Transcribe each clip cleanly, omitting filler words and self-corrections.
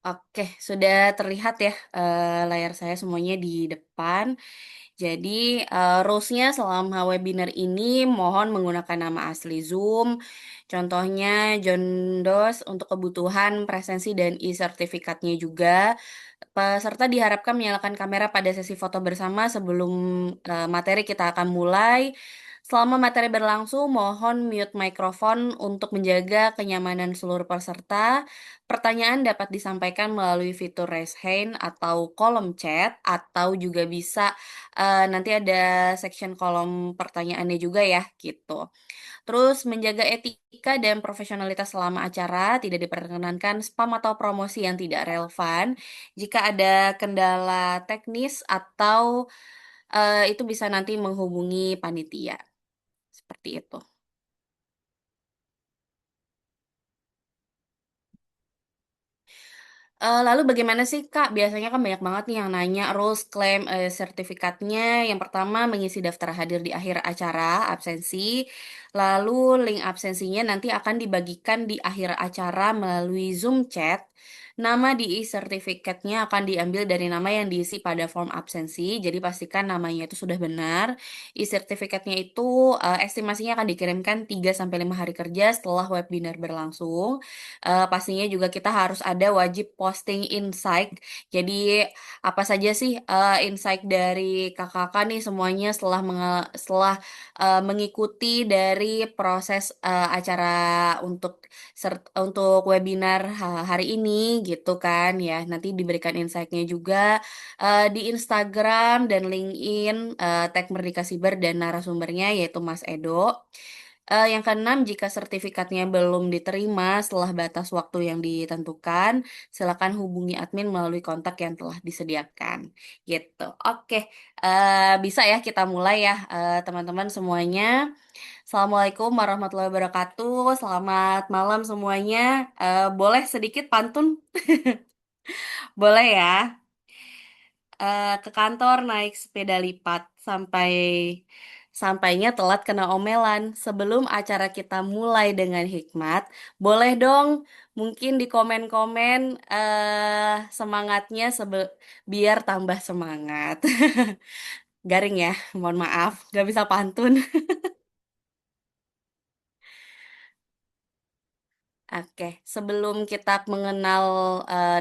Oke, sudah terlihat ya layar saya semuanya di depan. Jadi, rules-nya selama webinar ini mohon menggunakan nama asli Zoom. Contohnya John Does untuk kebutuhan presensi dan e-sertifikatnya juga. Peserta diharapkan menyalakan kamera pada sesi foto bersama sebelum materi kita akan mulai. Selama materi berlangsung, mohon mute mikrofon untuk menjaga kenyamanan seluruh peserta. Pertanyaan dapat disampaikan melalui fitur raise hand atau kolom chat, atau juga bisa nanti ada section kolom pertanyaannya juga ya, gitu. Terus menjaga etika dan profesionalitas selama acara, tidak diperkenankan spam atau promosi yang tidak relevan. Jika ada kendala teknis atau itu bisa nanti menghubungi panitia. Seperti itu. Lalu bagaimana sih, Kak? Biasanya kan banyak banget nih yang nanya rules klaim, sertifikatnya. Yang pertama mengisi daftar hadir di akhir acara, absensi. Lalu link absensinya nanti akan dibagikan di akhir acara melalui Zoom chat. Nama di e-sertifikatnya akan diambil dari nama yang diisi pada form absensi. Jadi pastikan namanya itu sudah benar. E-sertifikatnya itu estimasinya akan dikirimkan 3 sampai 5 hari kerja setelah webinar berlangsung. Pastinya juga kita harus ada wajib posting insight. Jadi apa saja sih insight dari kakak-kakak nih semuanya setelah mengikuti dari proses acara untuk webinar hari ini gitu kan ya. Nanti diberikan insight-nya juga di Instagram dan LinkedIn, tag Merdeka Siber dan narasumbernya yaitu Mas Edo. Yang keenam, jika sertifikatnya belum diterima setelah batas waktu yang ditentukan, silakan hubungi admin melalui kontak yang telah disediakan. Gitu. Oke, bisa ya kita mulai ya, teman-teman semuanya. Assalamualaikum warahmatullahi wabarakatuh. Selamat malam semuanya. Boleh sedikit pantun? Boleh ya. Ke kantor naik sepeda lipat sampainya telat kena omelan. Sebelum acara kita mulai dengan hikmat, boleh dong mungkin di komen-komen semangatnya biar tambah semangat. Garing ya, mohon maaf, gak bisa pantun. Oke, sebelum kita mengenal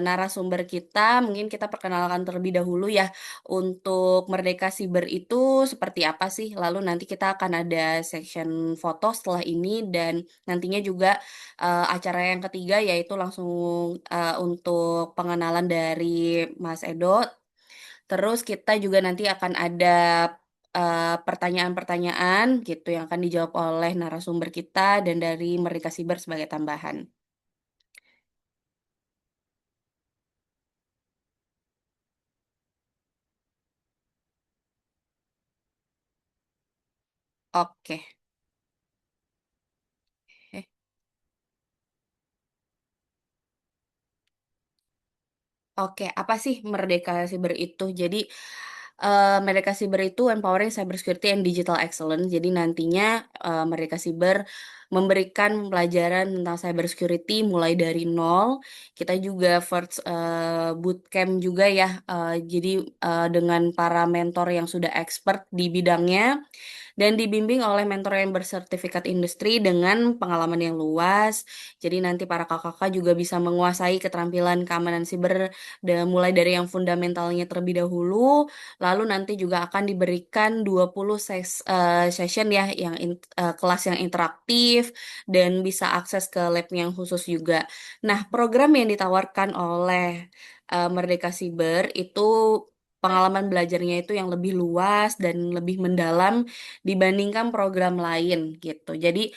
narasumber kita, mungkin kita perkenalkan terlebih dahulu ya untuk Merdeka Siber itu seperti apa sih. Lalu nanti kita akan ada section foto setelah ini dan nantinya juga acara yang ketiga yaitu langsung untuk pengenalan dari Mas Edo. Terus kita juga nanti akan ada pertanyaan-pertanyaan gitu yang akan dijawab oleh narasumber kita dan dari Merdeka Siber sebagai tambahan. Oke. Eh, Oke, apa sih Merdeka Siber itu? Jadi, Merdeka Siber itu empowering cybersecurity and digital excellence. Jadi nantinya Merdeka Siber memberikan pelajaran tentang cybersecurity mulai dari nol. Kita juga first bootcamp juga ya. Jadi dengan para mentor yang sudah expert di bidangnya dan dibimbing oleh mentor yang bersertifikat industri dengan pengalaman yang luas. Jadi nanti para kakak-kakak juga bisa menguasai keterampilan keamanan siber mulai dari yang fundamentalnya terlebih dahulu, lalu nanti juga akan diberikan 20 session ya kelas yang interaktif dan bisa akses ke lab yang khusus juga. Nah, program yang ditawarkan oleh Merdeka Siber itu pengalaman belajarnya itu yang lebih luas dan lebih mendalam dibandingkan program lain gitu. Jadi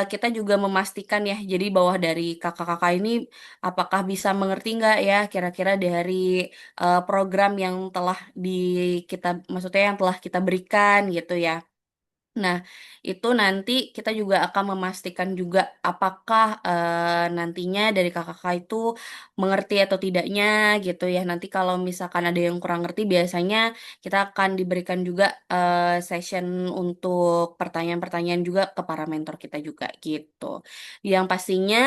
kita juga memastikan ya, jadi bawah dari kakak-kakak ini apakah bisa mengerti nggak ya kira-kira dari program yang telah maksudnya yang telah kita berikan gitu ya. Nah, itu nanti kita juga akan memastikan juga apakah nantinya dari kakak-kakak itu mengerti atau tidaknya gitu ya. Nanti kalau misalkan ada yang kurang ngerti, biasanya kita akan diberikan juga session untuk pertanyaan-pertanyaan juga ke para mentor kita juga gitu. Yang pastinya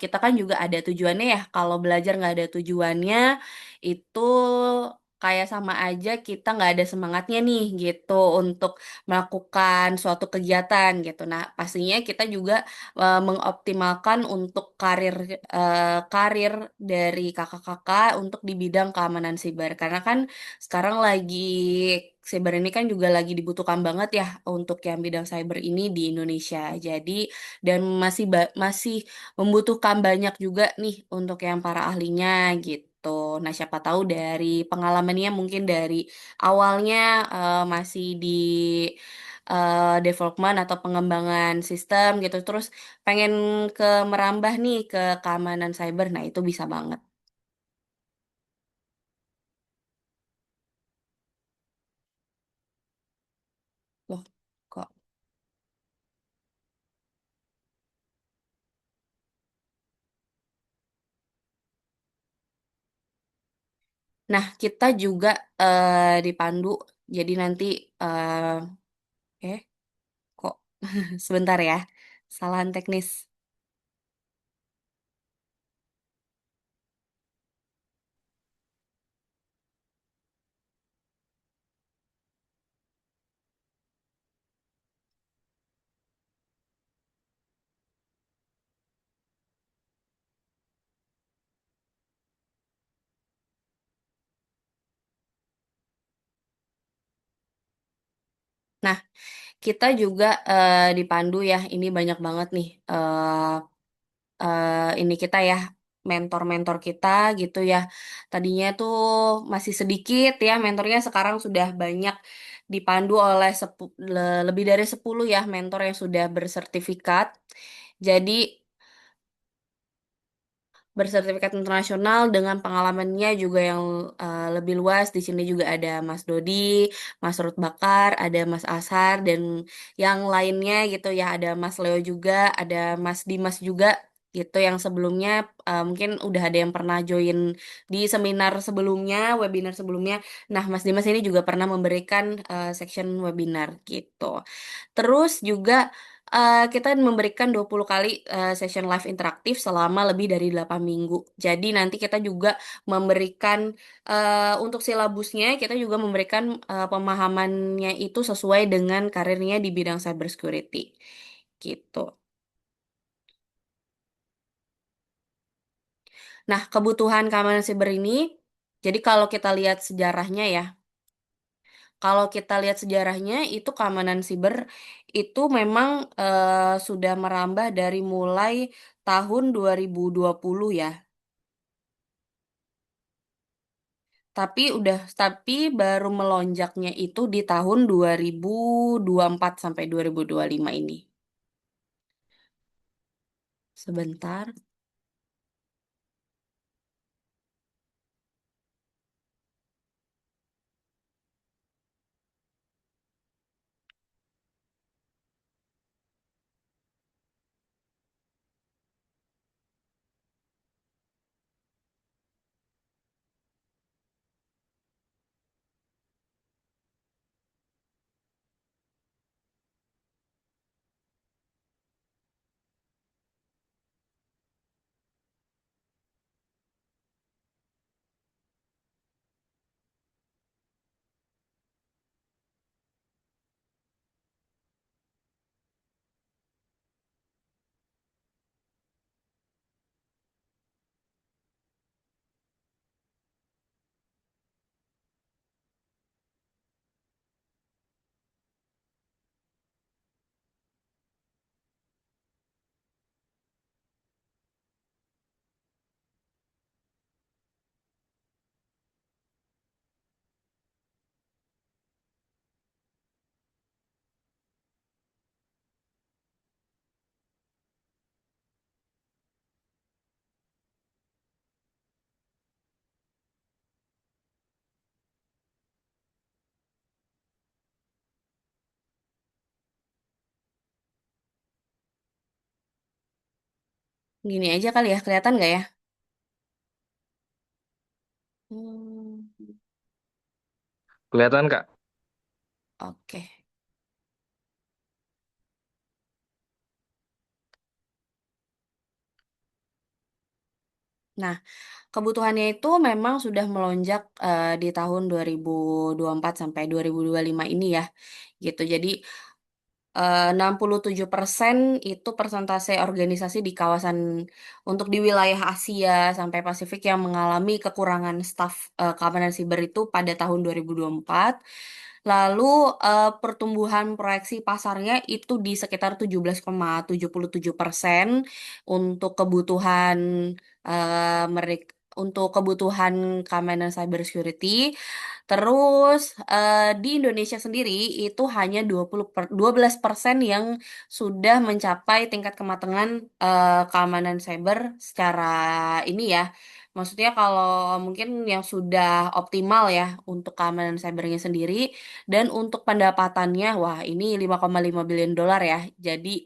kita kan juga ada tujuannya ya. Kalau belajar nggak ada tujuannya, itu kayak sama aja kita nggak ada semangatnya nih gitu untuk melakukan suatu kegiatan gitu. Nah, pastinya kita juga mengoptimalkan untuk karir dari kakak-kakak untuk di bidang keamanan siber. Karena kan sekarang lagi siber ini kan juga lagi dibutuhkan banget ya untuk yang bidang cyber ini di Indonesia. Jadi dan masih membutuhkan banyak juga nih untuk yang para ahlinya gitu. Nah, siapa tahu dari pengalamannya mungkin dari awalnya masih di development atau pengembangan sistem gitu, terus pengen merambah nih ke keamanan cyber, nah itu bisa banget loh kok. Nah, kita juga dipandu, jadi nanti eh eh kok sebentar ya, kesalahan teknis. Nah, kita juga dipandu ya, ini banyak banget nih ini kita ya mentor-mentor kita gitu ya. Tadinya tuh masih sedikit ya mentornya, sekarang sudah banyak dipandu oleh lebih dari 10 ya mentor yang sudah bersertifikat. Jadi bersertifikat internasional dengan pengalamannya juga yang lebih luas. Di sini juga ada Mas Dodi, Mas Ruth Bakar, ada Mas Ashar dan yang lainnya gitu ya. Ada Mas Leo juga, ada Mas Dimas juga gitu yang sebelumnya mungkin udah ada yang pernah join di seminar sebelumnya, webinar sebelumnya. Nah, Mas Dimas ini juga pernah memberikan section webinar gitu. Terus juga kita memberikan 20 kali session live interaktif selama lebih dari 8 minggu. Jadi nanti kita juga memberikan untuk silabusnya, kita juga memberikan pemahamannya itu sesuai dengan karirnya di bidang cybersecurity. Gitu. Nah, kebutuhan keamanan siber ini, jadi kalau kita lihat sejarahnya ya, kalau kita lihat sejarahnya itu keamanan siber itu memang sudah merambah dari mulai tahun 2020 ya. Tapi baru melonjaknya itu di tahun 2024 sampai 2025 ini. Sebentar. Gini aja kali ya, kelihatan nggak ya? Hmm, Kelihatan Kak? oke. Nah, kebutuhannya itu memang sudah melonjak di tahun 2024 sampai 2025 ini ya, gitu. Jadi 67% itu persentase organisasi di kawasan untuk di wilayah Asia sampai Pasifik yang mengalami kekurangan staf keamanan siber itu pada tahun 2024. Lalu pertumbuhan proyeksi pasarnya itu di sekitar 17,77% untuk kebutuhan mereka untuk kebutuhan keamanan cybersecurity. Terus di Indonesia sendiri itu hanya 12% yang sudah mencapai tingkat kematangan keamanan cyber secara ini ya. Maksudnya kalau mungkin yang sudah optimal ya untuk keamanan cybernya sendiri dan untuk pendapatannya, wah ini 5,5 billion dolar ya. Jadi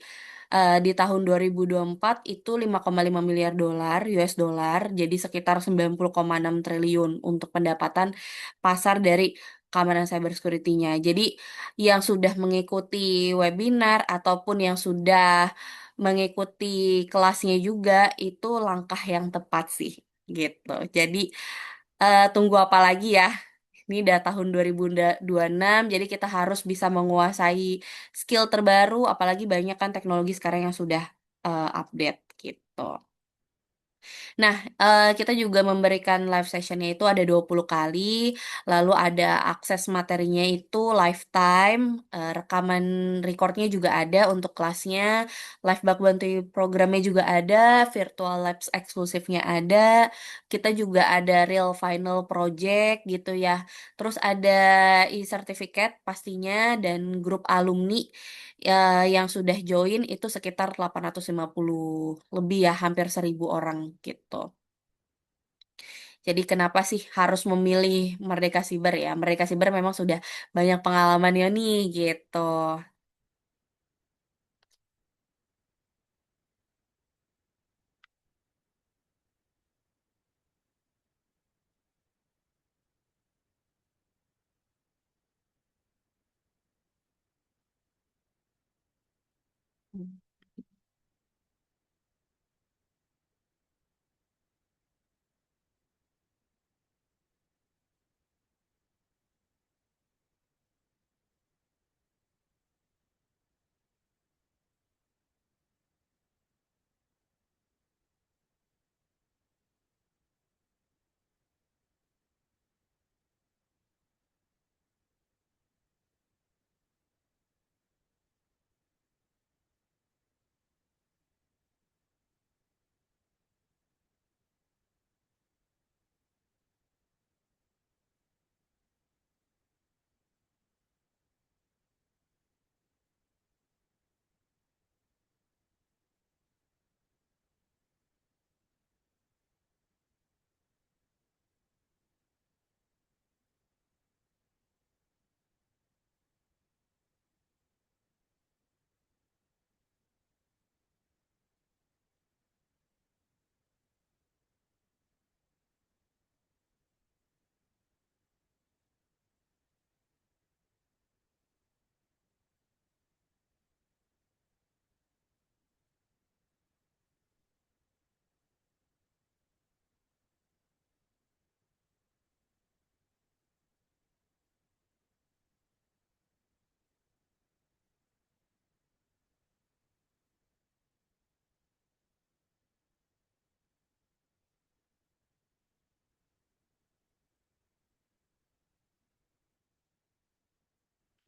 di tahun 2024 itu 5,5 miliar dolar US dollar, jadi sekitar 90,6 triliun untuk pendapatan pasar dari keamanan cybersecurity-nya. Jadi yang sudah mengikuti webinar ataupun yang sudah mengikuti kelasnya juga itu langkah yang tepat sih gitu. Jadi tunggu apa lagi ya? Ini udah tahun 2026, jadi kita harus bisa menguasai skill terbaru, apalagi banyak kan teknologi sekarang yang sudah update gitu. Nah, kita juga memberikan live sessionnya itu ada 20 kali, lalu ada akses materinya itu lifetime, rekaman recordnya juga ada untuk kelasnya, live bug bounty programnya juga ada, virtual labs eksklusifnya ada, kita juga ada real final project gitu ya, terus ada e-certificate pastinya, dan grup alumni yang sudah join itu sekitar 850 lebih ya, hampir 1.000 orang gitu. Jadi kenapa sih harus memilih Merdeka Siber ya? Merdeka Siber memang sudah banyak pengalamannya nih gitu.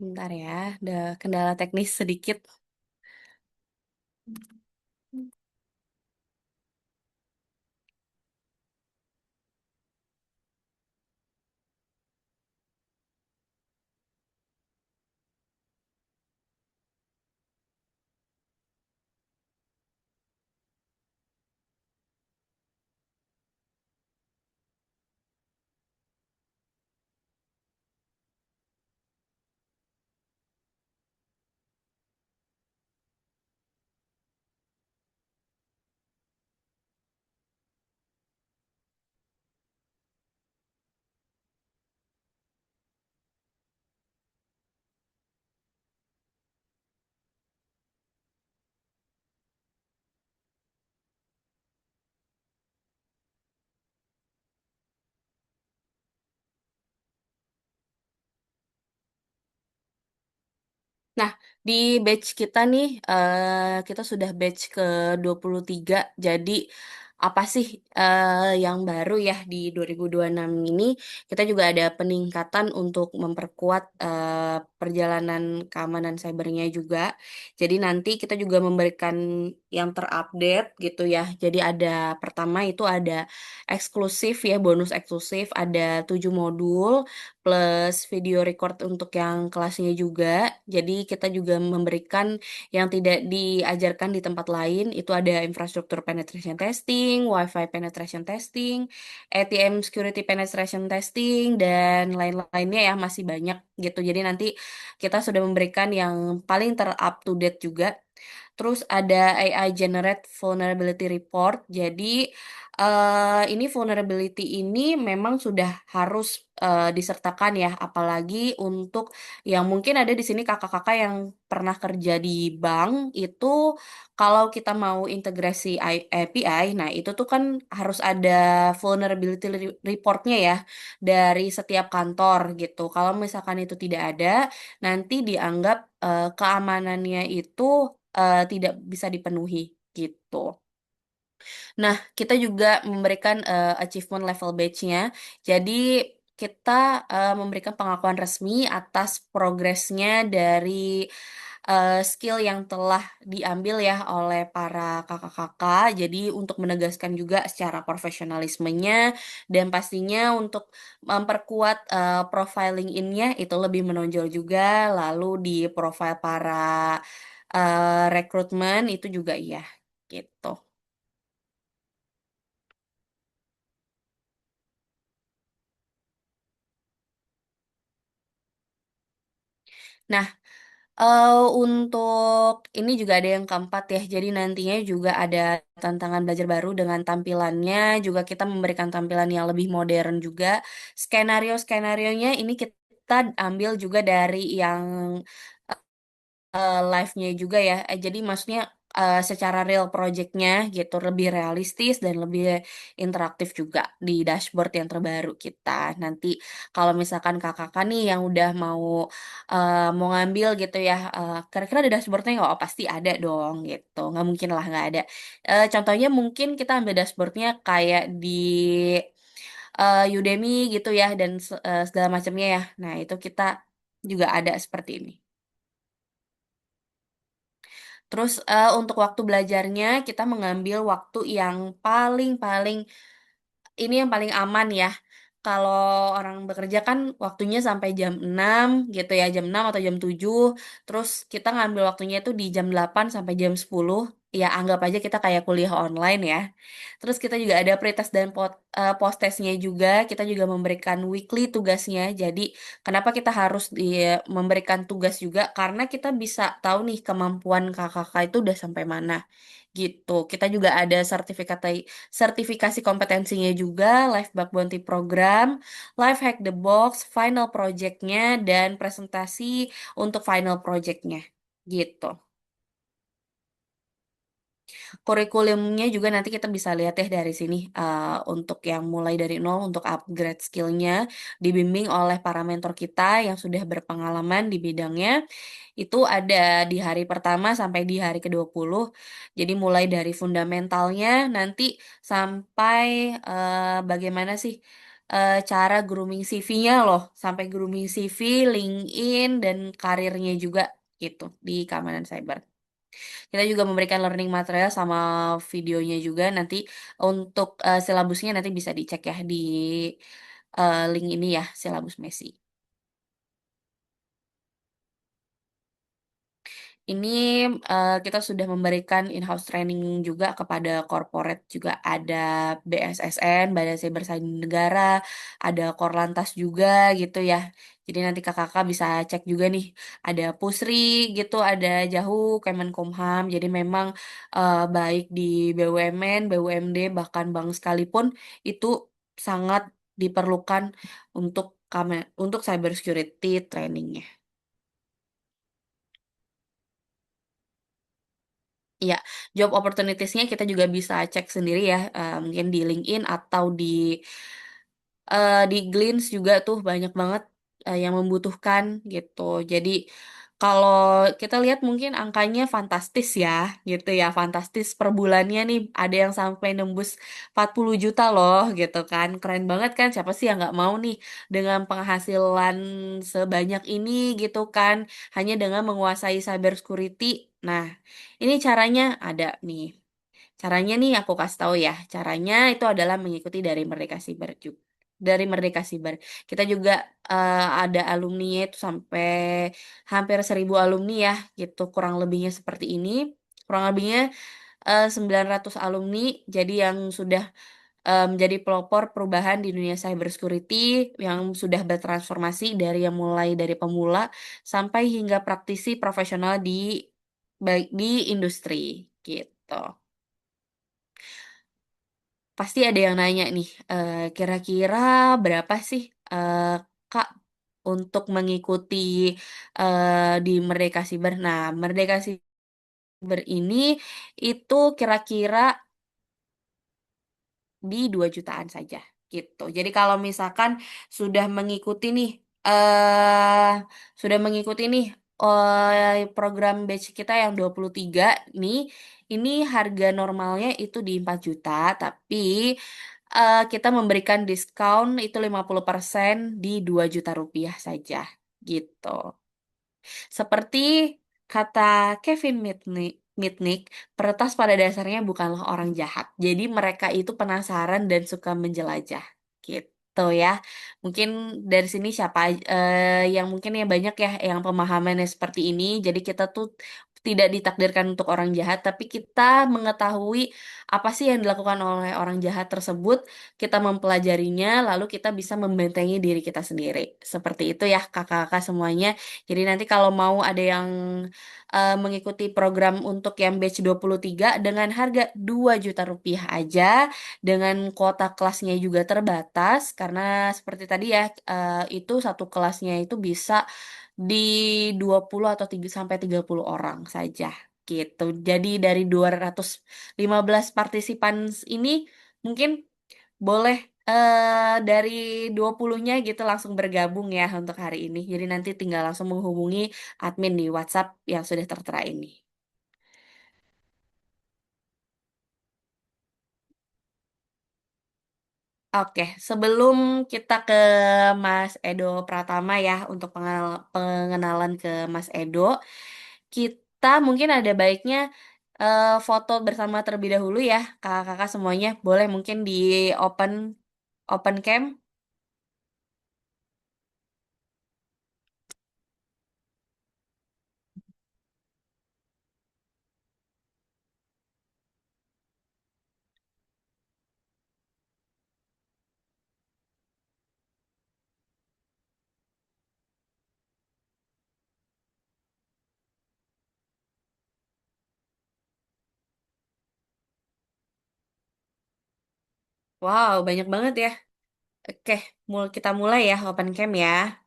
Bentar ya, ada kendala teknis sedikit. Nah, di batch kita nih, kita sudah batch ke-23. Jadi, apa sih, yang baru ya di 2026 ini, kita juga ada peningkatan untuk memperkuat, perjalanan keamanan cyber-nya juga. Jadi nanti kita juga memberikan yang terupdate gitu ya. Jadi ada pertama itu ada eksklusif ya, bonus eksklusif, ada 7 modul plus video record untuk yang kelasnya juga. Jadi kita juga memberikan yang tidak diajarkan di tempat lain, itu ada infrastruktur penetration testing, Wi-Fi penetration testing, ATM security penetration testing, dan lain-lainnya ya, masih banyak gitu. Jadi nanti kita sudah memberikan yang paling ter-up to date juga. Terus ada AI generate vulnerability report. Jadi ini vulnerability ini memang sudah harus, disertakan ya, apalagi untuk yang mungkin ada di sini kakak-kakak yang pernah kerja di bank, itu kalau kita mau integrasi API, nah itu tuh kan harus ada vulnerability report-nya ya, dari setiap kantor gitu. Kalau misalkan itu tidak ada, nanti dianggap, keamanannya itu, tidak bisa dipenuhi, gitu. Nah, kita juga memberikan, achievement level badge-nya. Jadi kita, memberikan pengakuan resmi atas progresnya dari, skill yang telah diambil ya oleh para kakak-kakak. Jadi untuk menegaskan juga secara profesionalismenya dan pastinya untuk memperkuat, profile LinkedIn-nya itu lebih menonjol juga, lalu di profile para, rekrutmen itu juga iya, gitu. Nah, untuk ini juga ada yang keempat ya, jadi nantinya juga ada tantangan belajar baru dengan tampilannya, juga kita memberikan tampilan yang lebih modern juga. Skenario-skenarionya ini kita ambil juga dari yang live-nya juga ya, jadi maksudnya, secara real project-nya gitu, lebih realistis dan lebih interaktif juga di dashboard yang terbaru kita. Nanti kalau misalkan Kakak nih yang udah mau, mau ngambil gitu ya, kira-kira ada dashboard-nya nggak? Oh pasti ada dong gitu, nggak mungkin lah nggak ada. Contohnya mungkin kita ambil dashboard-nya kayak di, Udemy gitu ya dan segala macamnya ya. Nah itu kita juga ada seperti ini. Terus, untuk waktu belajarnya kita mengambil waktu yang paling-paling ini yang paling aman ya. Kalau orang bekerja kan waktunya sampai jam 6 gitu ya, jam 6 atau jam 7. Terus kita ngambil waktunya itu di jam 8 sampai jam 10. Ya anggap aja kita kayak kuliah online ya. Terus kita juga ada pretest dan post test-nya juga, kita juga memberikan weekly tugasnya. Jadi kenapa kita harus memberikan tugas juga, karena kita bisa tahu nih kemampuan Kakak itu udah sampai mana, gitu. Kita juga ada sertifikasi kompetensinya juga, Life Bug Bounty Program, Life Hack the Box, final project-nya, dan presentasi untuk final project-nya, gitu. Kurikulumnya juga nanti kita bisa lihat ya dari sini, untuk yang mulai dari nol untuk upgrade skill-nya, dibimbing oleh para mentor kita yang sudah berpengalaman di bidangnya. Itu ada di hari pertama sampai di hari ke-20. Jadi mulai dari fundamentalnya nanti sampai, bagaimana sih, cara grooming CV-nya loh, sampai grooming CV, LinkedIn, dan karirnya juga gitu di keamanan cyber. Kita juga memberikan learning material sama videonya juga nanti untuk, silabusnya nanti bisa dicek ya di, link ini ya, silabus Messi. Ini, kita sudah memberikan in-house training juga kepada corporate, juga ada BSSN, Badan Cyber Negara, ada Korlantas juga gitu ya. Jadi nanti Kakak bisa cek juga nih, ada Pusri gitu, ada Jahu, Kemenkumham. Jadi memang, baik di BUMN, BUMD, bahkan bank sekalipun itu sangat diperlukan untuk cyber security training-nya. Iya, job opportunities-nya kita juga bisa cek sendiri ya, mungkin di LinkedIn atau di Glints juga tuh banyak banget, yang membutuhkan gitu. Jadi Kalau kita lihat mungkin angkanya fantastis ya, gitu ya, fantastis per bulannya nih ada yang sampai nembus 40 juta loh, gitu kan. Keren banget kan, siapa sih yang nggak mau nih dengan penghasilan sebanyak ini gitu kan, hanya dengan menguasai cyber security. Nah, ini caranya ada nih. Caranya nih aku kasih tahu ya. Caranya itu adalah mengikuti dari Merdeka Cyber juga. Dari Merdeka Cyber. Kita juga ada alumninya itu sampai hampir 1.000 alumni ya, gitu. Kurang lebihnya seperti ini. Kurang lebihnya 900 alumni. Jadi yang sudah menjadi pelopor perubahan di dunia cyber security yang sudah bertransformasi dari yang mulai dari pemula sampai hingga praktisi profesional di baik di industri gitu. Pasti ada yang nanya nih, kira-kira berapa sih, Kak, untuk mengikuti di Merdeka Siber? Nah, Merdeka Siber ini itu kira-kira di 2 jutaan saja gitu. Jadi kalau misalkan sudah mengikuti nih eh sudah mengikuti nih program batch kita yang 23 nih, ini harga normalnya itu di 4 juta, tapi kita memberikan diskon itu 50% di 2 juta rupiah saja gitu. Seperti kata Kevin Mitnick, peretas pada dasarnya bukanlah orang jahat. Jadi mereka itu penasaran dan suka menjelajah. Gitu ya. Mungkin dari sini yang mungkin ya banyak ya yang pemahamannya seperti ini. Jadi kita tuh tidak ditakdirkan untuk orang jahat, tapi kita mengetahui apa sih yang dilakukan oleh orang jahat tersebut, kita mempelajarinya, lalu kita bisa membentengi diri kita sendiri. Seperti itu ya kakak-kakak semuanya. Jadi nanti kalau mau ada yang mengikuti program untuk yang batch 23 dengan harga 2 juta rupiah aja, dengan kuota kelasnya juga terbatas, karena seperti tadi ya, itu satu kelasnya itu bisa di 20 atau 3 sampai 30 orang saja gitu. Jadi dari 215 partisipan ini mungkin boleh dari 20-nya gitu langsung bergabung ya untuk hari ini. Jadi nanti tinggal langsung menghubungi admin di WhatsApp yang sudah tertera ini. Oke, sebelum kita ke Mas Edo Pratama ya untuk pengenalan ke Mas Edo, kita mungkin ada baiknya foto bersama terlebih dahulu ya, kakak-kakak semuanya. Boleh mungkin di open open cam. Wow, banyak banget ya. Oke, kita mulai ya open cam ya.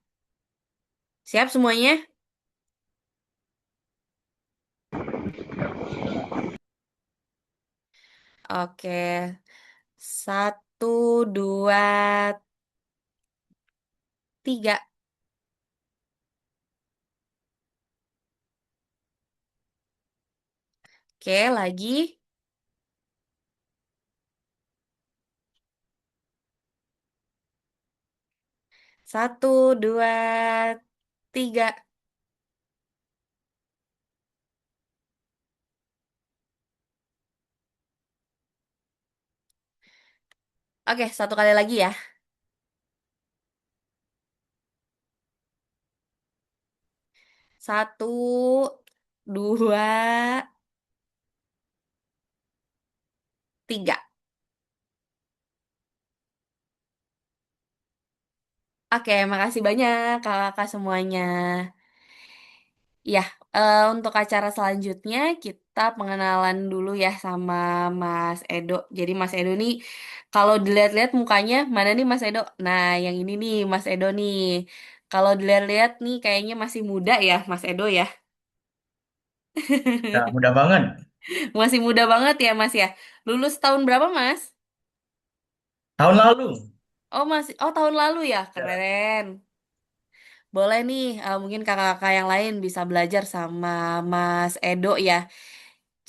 Siap semuanya? Oke, 1, 2, 3. Oke, lagi. 1, 2, 3. Oke, satu kali lagi ya. 1, 2, 3. Oke, makasih banyak kakak semuanya. Ya, untuk acara selanjutnya kita pengenalan dulu ya sama Mas Edo. Jadi Mas Edo nih, kalau dilihat-lihat mukanya, mana nih Mas Edo? Nah, yang ini nih Mas Edo nih. Kalau dilihat-lihat nih kayaknya masih muda ya Mas Edo ya. Ya, mudah banget. Masih muda banget ya Mas ya. Lulus tahun berapa Mas? Tahun lalu. Oh tahun lalu ya, Ya. keren. boleh nih, mungkin kakak-kakak yang lain bisa belajar sama Mas Edo ya.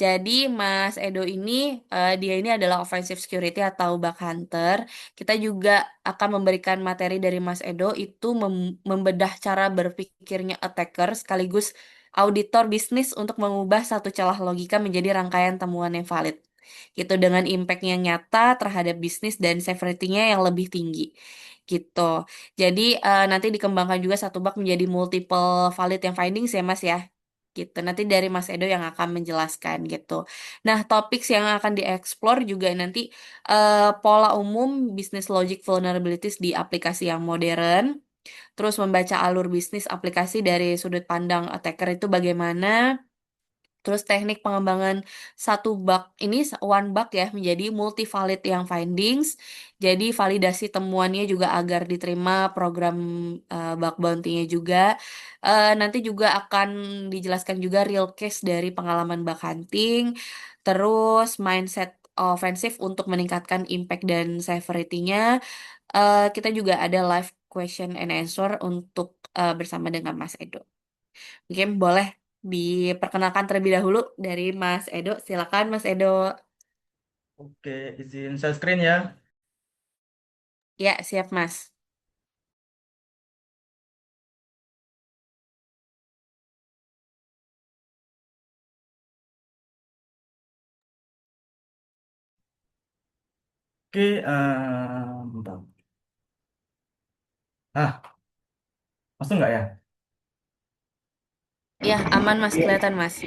Jadi Mas Edo ini, dia ini adalah offensive security atau bug hunter. Kita juga akan memberikan materi dari Mas Edo itu membedah cara berpikirnya attacker sekaligus auditor bisnis untuk mengubah satu celah logika menjadi rangkaian temuan yang valid. Gitu dengan impact yang nyata terhadap bisnis dan severity-nya yang lebih tinggi. Gitu. Jadi nanti dikembangkan juga satu bug menjadi multiple valid yang findings ya Mas ya gitu. Nanti dari Mas Edo yang akan menjelaskan gitu. Nah, topik yang akan dieksplor juga nanti pola umum business logic vulnerabilities di aplikasi yang modern, terus membaca alur bisnis aplikasi dari sudut pandang attacker itu bagaimana, terus teknik pengembangan satu bug ini one bug ya menjadi multi valid yang findings. Jadi validasi temuannya juga agar diterima program bug bounty-nya juga. Nanti juga akan dijelaskan juga real case dari pengalaman bug hunting. Terus mindset ofensif untuk meningkatkan impact dan severity-nya. Kita juga ada live question and answer untuk bersama dengan Mas Edo. Mungkin boleh diperkenalkan terlebih dahulu dari Mas Edo. Silakan Mas Edo. Oke, izin share screen ya. Ya, siap Mas. Oke, bentar. Ah, masuk nggak ya? Ya, aman Mas, kelihatan Mas.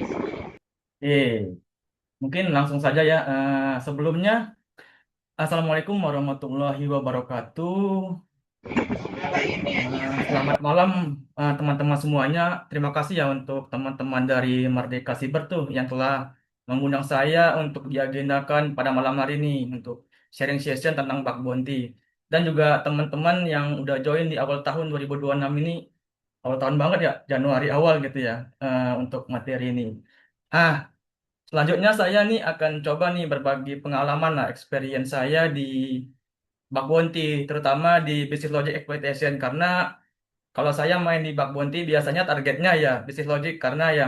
Mungkin langsung saja ya. Sebelumnya, Assalamualaikum warahmatullahi wabarakatuh. Selamat malam teman-teman semuanya. Terima kasih ya untuk teman-teman dari Merdeka Cyber tuh yang telah mengundang saya untuk diagendakan pada malam hari ini untuk sharing session tentang bug bounty. Dan juga teman-teman yang udah join di awal tahun 2026 ini, awal tahun banget ya, Januari awal gitu ya, untuk materi ini. Ah, Selanjutnya saya nih akan coba nih berbagi pengalaman lah, experience saya di bug bounty, terutama di business logic exploitation karena kalau saya main di bug bounty biasanya targetnya ya business logic karena ya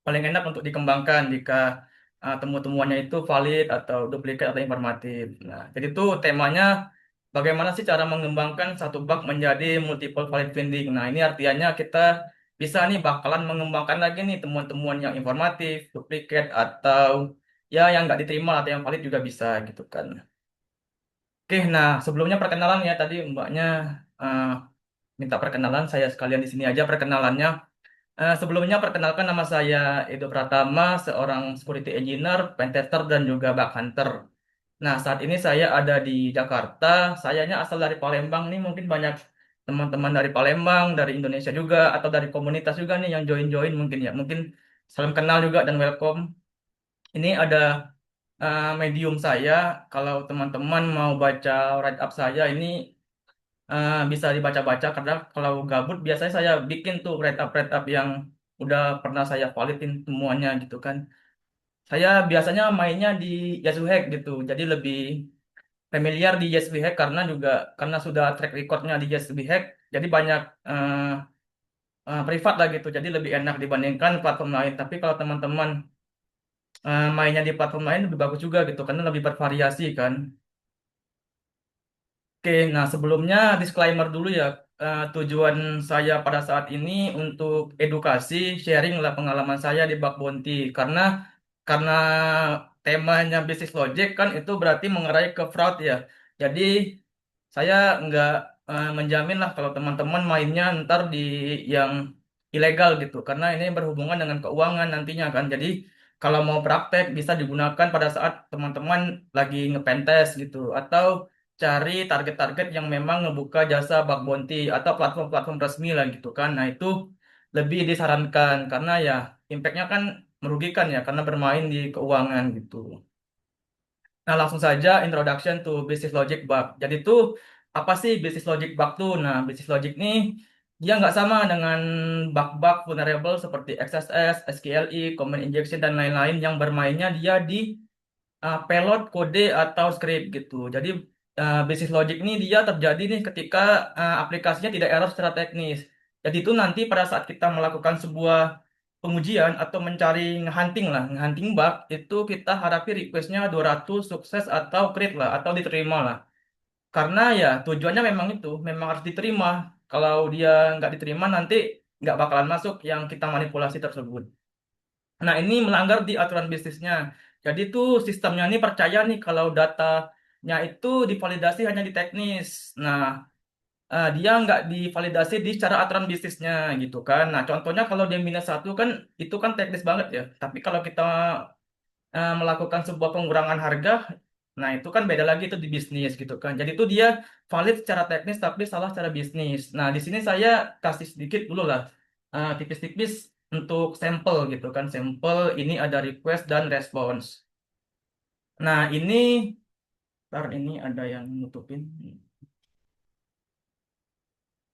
paling enak untuk dikembangkan jika temu-temuannya itu valid atau duplikat atau informatif. Nah, jadi itu temanya bagaimana sih cara mengembangkan satu bug menjadi multiple valid finding. Nah, ini artinya kita bisa nih bakalan mengembangkan lagi nih temuan-temuan yang informatif, duplikat atau ya yang nggak diterima atau yang valid juga bisa gitu kan. Oke, nah sebelumnya perkenalan ya tadi mbaknya eh, minta perkenalan, saya sekalian di sini aja perkenalannya. Sebelumnya perkenalkan nama saya Edo Pratama, seorang security engineer, pentester dan juga bug hunter. Nah, saat ini saya ada di Jakarta. Sayanya asal dari Palembang nih, mungkin banyak teman-teman dari Palembang, dari Indonesia juga, atau dari komunitas juga nih yang join-join mungkin ya. Mungkin salam kenal juga dan welcome. Ini ada medium saya. Kalau teman-teman mau baca write up saya ini bisa dibaca-baca karena kalau gabut biasanya saya bikin tuh write up yang udah pernah saya validin semuanya gitu kan. Saya biasanya mainnya di Yasuo Hack gitu. Jadi lebih familiar di Yasuo Hack karena juga karena sudah track recordnya di Yasuo Hack. Jadi banyak privat lah gitu. Jadi lebih enak dibandingkan platform lain. Tapi kalau teman-teman mainnya di platform lain lebih bagus juga gitu karena lebih bervariasi kan. Oke, nah sebelumnya disclaimer dulu ya. Tujuan saya pada saat ini untuk edukasi, sharing lah pengalaman saya di Bug Bounty. Karena temanya bisnis logic kan itu berarti mengerai ke fraud ya. Jadi saya nggak menjamin lah kalau teman-teman mainnya ntar di yang ilegal gitu. Karena ini berhubungan dengan keuangan nantinya kan. Jadi kalau mau praktek bisa digunakan pada saat teman-teman lagi ngepentes gitu. Atau cari target-target yang memang ngebuka jasa bug bounty atau platform-platform resmi lah gitu kan. Nah itu lebih disarankan karena ya impactnya kan merugikan ya karena bermain di keuangan gitu. Nah langsung saja introduction to business logic bug. Jadi tuh apa sih business logic bug tuh? Nah business logic nih dia nggak sama dengan bug-bug vulnerable seperti XSS, SQLI, command injection dan lain-lain yang bermainnya dia di payload, kode atau script gitu. Jadi business logic ini dia terjadi nih ketika aplikasinya tidak error secara teknis. Jadi itu nanti pada saat kita melakukan sebuah pengujian atau mencari nge-hunting lah, nge-hunting bug, itu kita hadapi requestnya 200 sukses atau crit lah, atau diterima lah. Karena ya tujuannya memang itu, memang harus diterima. Kalau dia nggak diterima nanti nggak bakalan masuk yang kita manipulasi tersebut. Nah, ini melanggar di aturan bisnisnya. Jadi tuh sistemnya ini percaya nih kalau datanya itu divalidasi hanya di teknis. Nah, dia nggak divalidasi di secara aturan bisnisnya gitu kan. Nah, contohnya kalau dia minus satu kan itu kan teknis banget ya. Tapi kalau kita melakukan sebuah pengurangan harga, nah itu kan beda lagi itu di bisnis gitu kan. Jadi itu dia valid secara teknis tapi salah secara bisnis. Nah, di sini saya kasih sedikit dulu lah, tipis-tipis untuk sampel gitu kan. Sampel ini ada request dan response. Nah, ntar ini ada yang nutupin.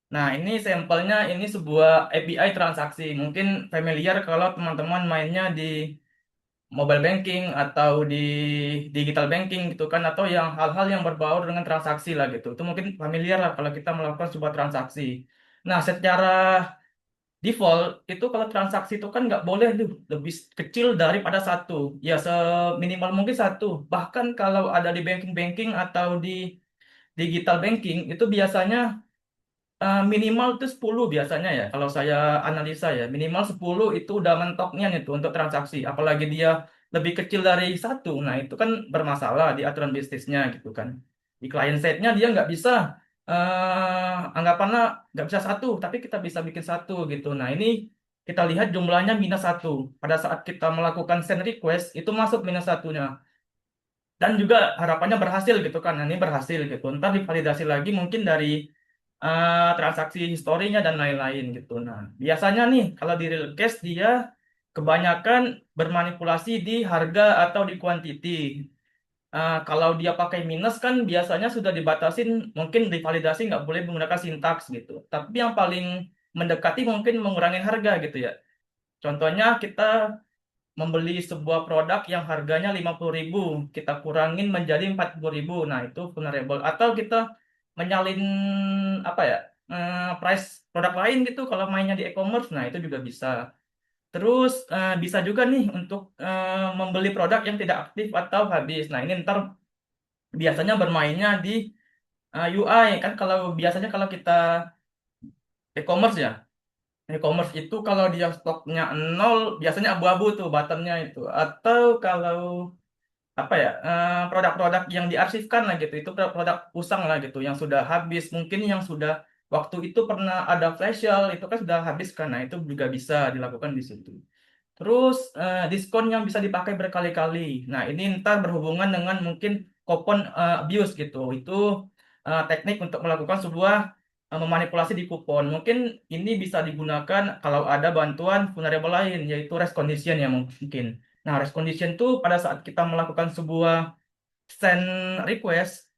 Nah, ini sampelnya ini sebuah API transaksi. Mungkin familiar kalau teman-teman mainnya di mobile banking atau di digital banking gitu kan, atau yang hal-hal yang berbaur dengan transaksi lah gitu. Itu mungkin familiar lah kalau kita melakukan sebuah transaksi. Nah, secara default itu kalau transaksi itu kan nggak boleh tuh lebih kecil daripada satu. Ya seminimal mungkin satu. Bahkan kalau ada di banking-banking atau di digital banking itu biasanya minimal itu 10 biasanya ya. Kalau saya analisa ya, minimal 10 itu udah mentoknya itu untuk transaksi. Apalagi dia lebih kecil dari satu. Nah, itu kan bermasalah di aturan bisnisnya gitu kan. Di client side-nya dia nggak bisa, anggapannya nggak bisa satu, tapi kita bisa bikin satu gitu. Nah, ini kita lihat jumlahnya minus satu. Pada saat kita melakukan send request, itu masuk minus satunya. Dan juga harapannya berhasil gitu kan. Nah, ini berhasil gitu. Ntar divalidasi lagi mungkin dari transaksi historinya dan lain-lain gitu. Nah, biasanya nih kalau di real case dia kebanyakan bermanipulasi di harga atau di quantity. Kalau dia pakai minus kan biasanya sudah dibatasin, mungkin divalidasi nggak boleh menggunakan sintaks gitu. Tapi yang paling mendekati mungkin mengurangi harga gitu ya. Contohnya kita membeli sebuah produk yang harganya 50.000, kita kurangin menjadi 40.000. Nah, itu vulnerable. Atau kita menyalin apa ya? Price produk lain gitu kalau mainnya di e-commerce. Nah, itu juga bisa. Terus bisa juga nih untuk membeli produk yang tidak aktif atau habis. Nah, ini ntar biasanya bermainnya di UI kan, kalau biasanya kalau kita e-commerce ya. E-commerce itu kalau dia stoknya nol, biasanya abu-abu tuh buttonnya itu. Atau kalau apa ya, produk-produk yang diarsipkan lah gitu, itu produk usang lah gitu, yang sudah habis, mungkin yang sudah waktu itu pernah ada flash sale, itu kan sudah habis kan, nah itu juga bisa dilakukan di situ. Terus diskon yang bisa dipakai berkali-kali. Nah, ini ntar berhubungan dengan mungkin coupon abuse gitu. Itu teknik untuk melakukan sebuah memanipulasi di kupon. Mungkin ini bisa digunakan kalau ada bantuan vulnerable lain, yaitu race condition ya mungkin. Nah, race condition itu pada saat kita melakukan sebuah send request,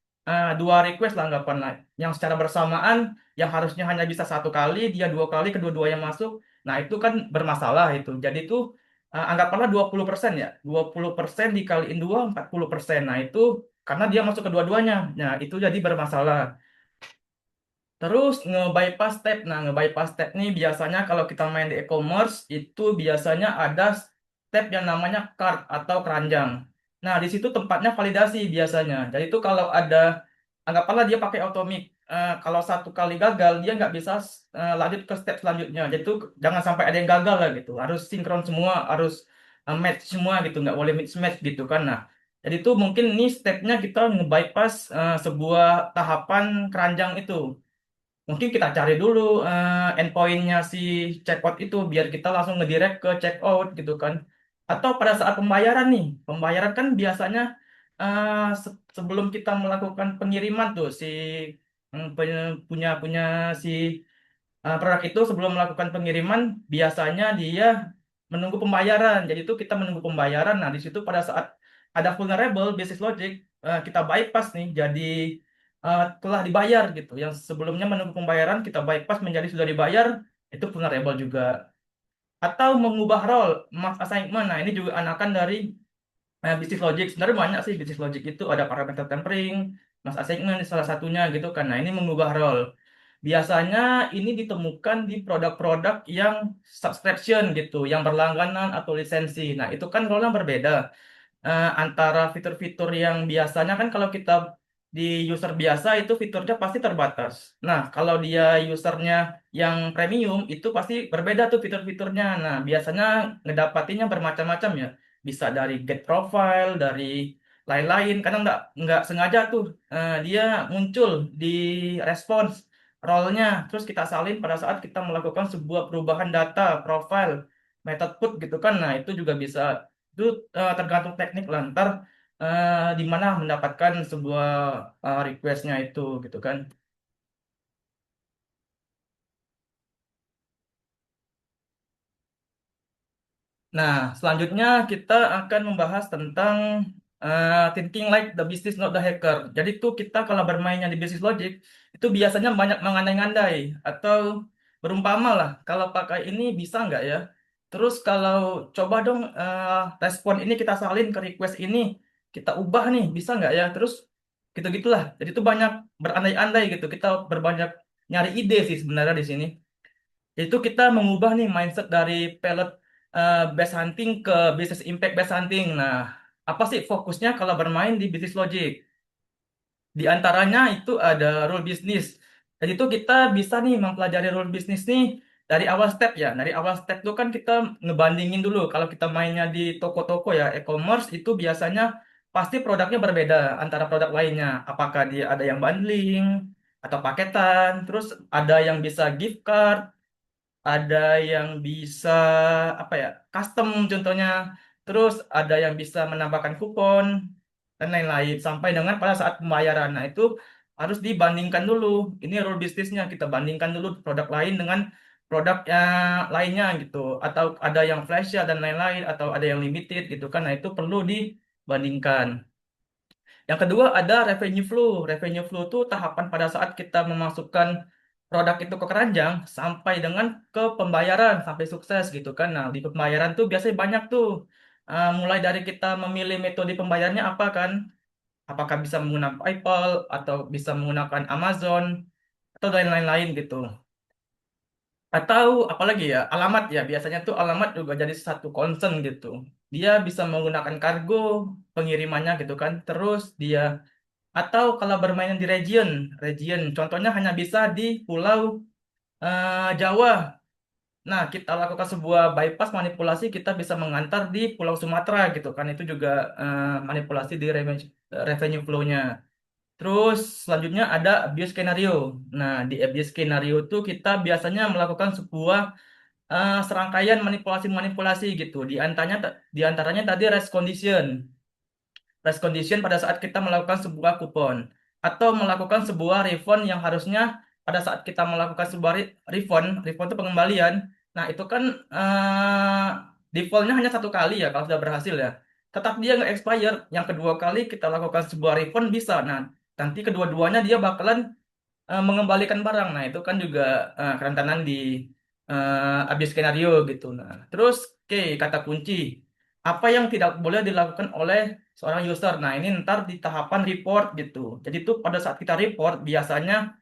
dua request lah anggapanlah, yang secara bersamaan, yang harusnya hanya bisa satu kali, dia dua kali, kedua-duanya masuk. Nah, itu kan bermasalah itu. Jadi itu anggaplah 20% ya. 20% dikaliin 2, 40%. Nah, itu karena dia masuk kedua-duanya. Nah, itu jadi bermasalah. Terus nge-bypass step. Nah, nge-bypass step ini biasanya kalau kita main di e-commerce itu biasanya ada step yang namanya cart atau keranjang. Nah, di situ tempatnya validasi biasanya. Jadi itu kalau ada, anggaplah dia pakai automik. Kalau satu kali gagal, dia nggak bisa lanjut ke step selanjutnya. Jadi itu jangan sampai ada yang gagal lah gitu. Harus sinkron semua, harus match semua gitu. Nggak boleh mismatch gitu kan. Nah, jadi itu mungkin ini stepnya kita nge-bypass sebuah tahapan keranjang itu. Mungkin kita cari dulu endpointnya si checkout itu biar kita langsung ngedirect ke checkout gitu kan. Atau pada saat pembayaran nih, pembayaran kan biasanya sebelum kita melakukan pengiriman tuh si punya punya si produk itu sebelum melakukan pengiriman biasanya dia menunggu pembayaran. Jadi itu kita menunggu pembayaran. Nah, di situ pada saat ada vulnerable business logic, kita bypass nih jadi telah dibayar gitu. Yang sebelumnya menunggu pembayaran kita bypass menjadi sudah dibayar, itu vulnerable juga. Atau mengubah role, mass assignment. Nah, ini juga anakan dari business logic. Sebenarnya banyak sih business logic itu, ada parameter tempering, mass assignment salah satunya gitu kan. Nah, ini mengubah role. Biasanya ini ditemukan di produk-produk yang subscription gitu, yang berlangganan atau lisensi. Nah, itu kan role berbeda antara fitur-fitur yang biasanya kan kalau kita di user biasa itu fiturnya pasti terbatas. Nah, kalau dia usernya yang premium itu pasti berbeda tuh fitur-fiturnya. Nah, biasanya ngedapatinya bermacam-macam ya. Bisa dari get profile, dari lain-lain. Kadang nggak sengaja tuh dia muncul di respons role-nya. Terus kita salin pada saat kita melakukan sebuah perubahan data, profile, method put gitu kan. Nah, itu juga bisa itu tergantung teknik lah ntar di mana mendapatkan sebuah requestnya itu gitu kan. Nah, selanjutnya kita akan membahas tentang thinking like the business not the hacker. Jadi tuh kita kalau bermainnya di business logic itu biasanya banyak mengandai-andai atau berumpama lah. Kalau pakai ini bisa nggak ya? Terus kalau coba dong respon ini kita salin ke request ini kita ubah nih bisa nggak ya? Terus gitu-gitulah. Jadi itu banyak berandai-andai gitu. Kita berbanyak nyari ide sih sebenarnya di sini. Itu kita mengubah nih mindset dari pellet based hunting ke business impact based hunting. Nah, apa sih fokusnya kalau bermain di business logic? Di antaranya itu ada rule bisnis. Jadi itu kita bisa nih mempelajari rule bisnis nih dari awal step ya. Dari awal step itu kan kita ngebandingin dulu. Kalau kita mainnya di toko-toko ya, e-commerce itu biasanya pasti produknya berbeda antara produk lainnya. Apakah dia ada yang bundling atau paketan, terus ada yang bisa gift card, ada yang bisa apa ya custom contohnya, terus ada yang bisa menambahkan kupon dan lain-lain sampai dengan pada saat pembayaran. Nah itu harus dibandingkan dulu. Ini rule bisnisnya kita bandingkan dulu produk lain dengan produk yang lainnya gitu. Atau ada yang flash sale dan lain-lain atau ada yang limited gitu kan. Nah itu perlu dibandingkan. Yang kedua ada revenue flow. Revenue flow itu tahapan pada saat kita memasukkan produk itu ke keranjang sampai dengan ke pembayaran sampai sukses gitu kan. Nah, di pembayaran tuh biasanya banyak tuh. Mulai dari kita memilih metode pembayarannya apa kan? Apakah bisa menggunakan PayPal atau bisa menggunakan Amazon atau lain-lain gitu. Atau apalagi ya, alamat ya. Biasanya tuh alamat juga jadi satu concern gitu. Dia bisa menggunakan kargo pengirimannya gitu kan. Terus dia atau kalau bermain di region, contohnya hanya bisa di Pulau Jawa. Nah, kita lakukan sebuah bypass manipulasi, kita bisa mengantar di Pulau Sumatera gitu kan. Itu juga manipulasi di revenue flow-nya. Terus selanjutnya ada abuse skenario. Nah, di abuse skenario itu kita biasanya melakukan sebuah serangkaian manipulasi-manipulasi gitu. Di antaranya tadi race condition. Price condition pada saat kita melakukan sebuah kupon atau melakukan sebuah refund yang harusnya pada saat kita melakukan sebuah refund itu pengembalian. Nah, itu kan defaultnya hanya satu kali ya kalau sudah berhasil ya. Tetap dia nggak expire. Yang kedua kali kita lakukan sebuah refund bisa. Nah, nanti kedua-duanya dia bakalan mengembalikan barang. Nah, itu kan juga kerentanan di abis skenario gitu. Nah, terus oke, kata kunci. Apa yang tidak boleh dilakukan oleh seorang user. Nah, ini ntar di tahapan report gitu. Jadi tuh pada saat kita report biasanya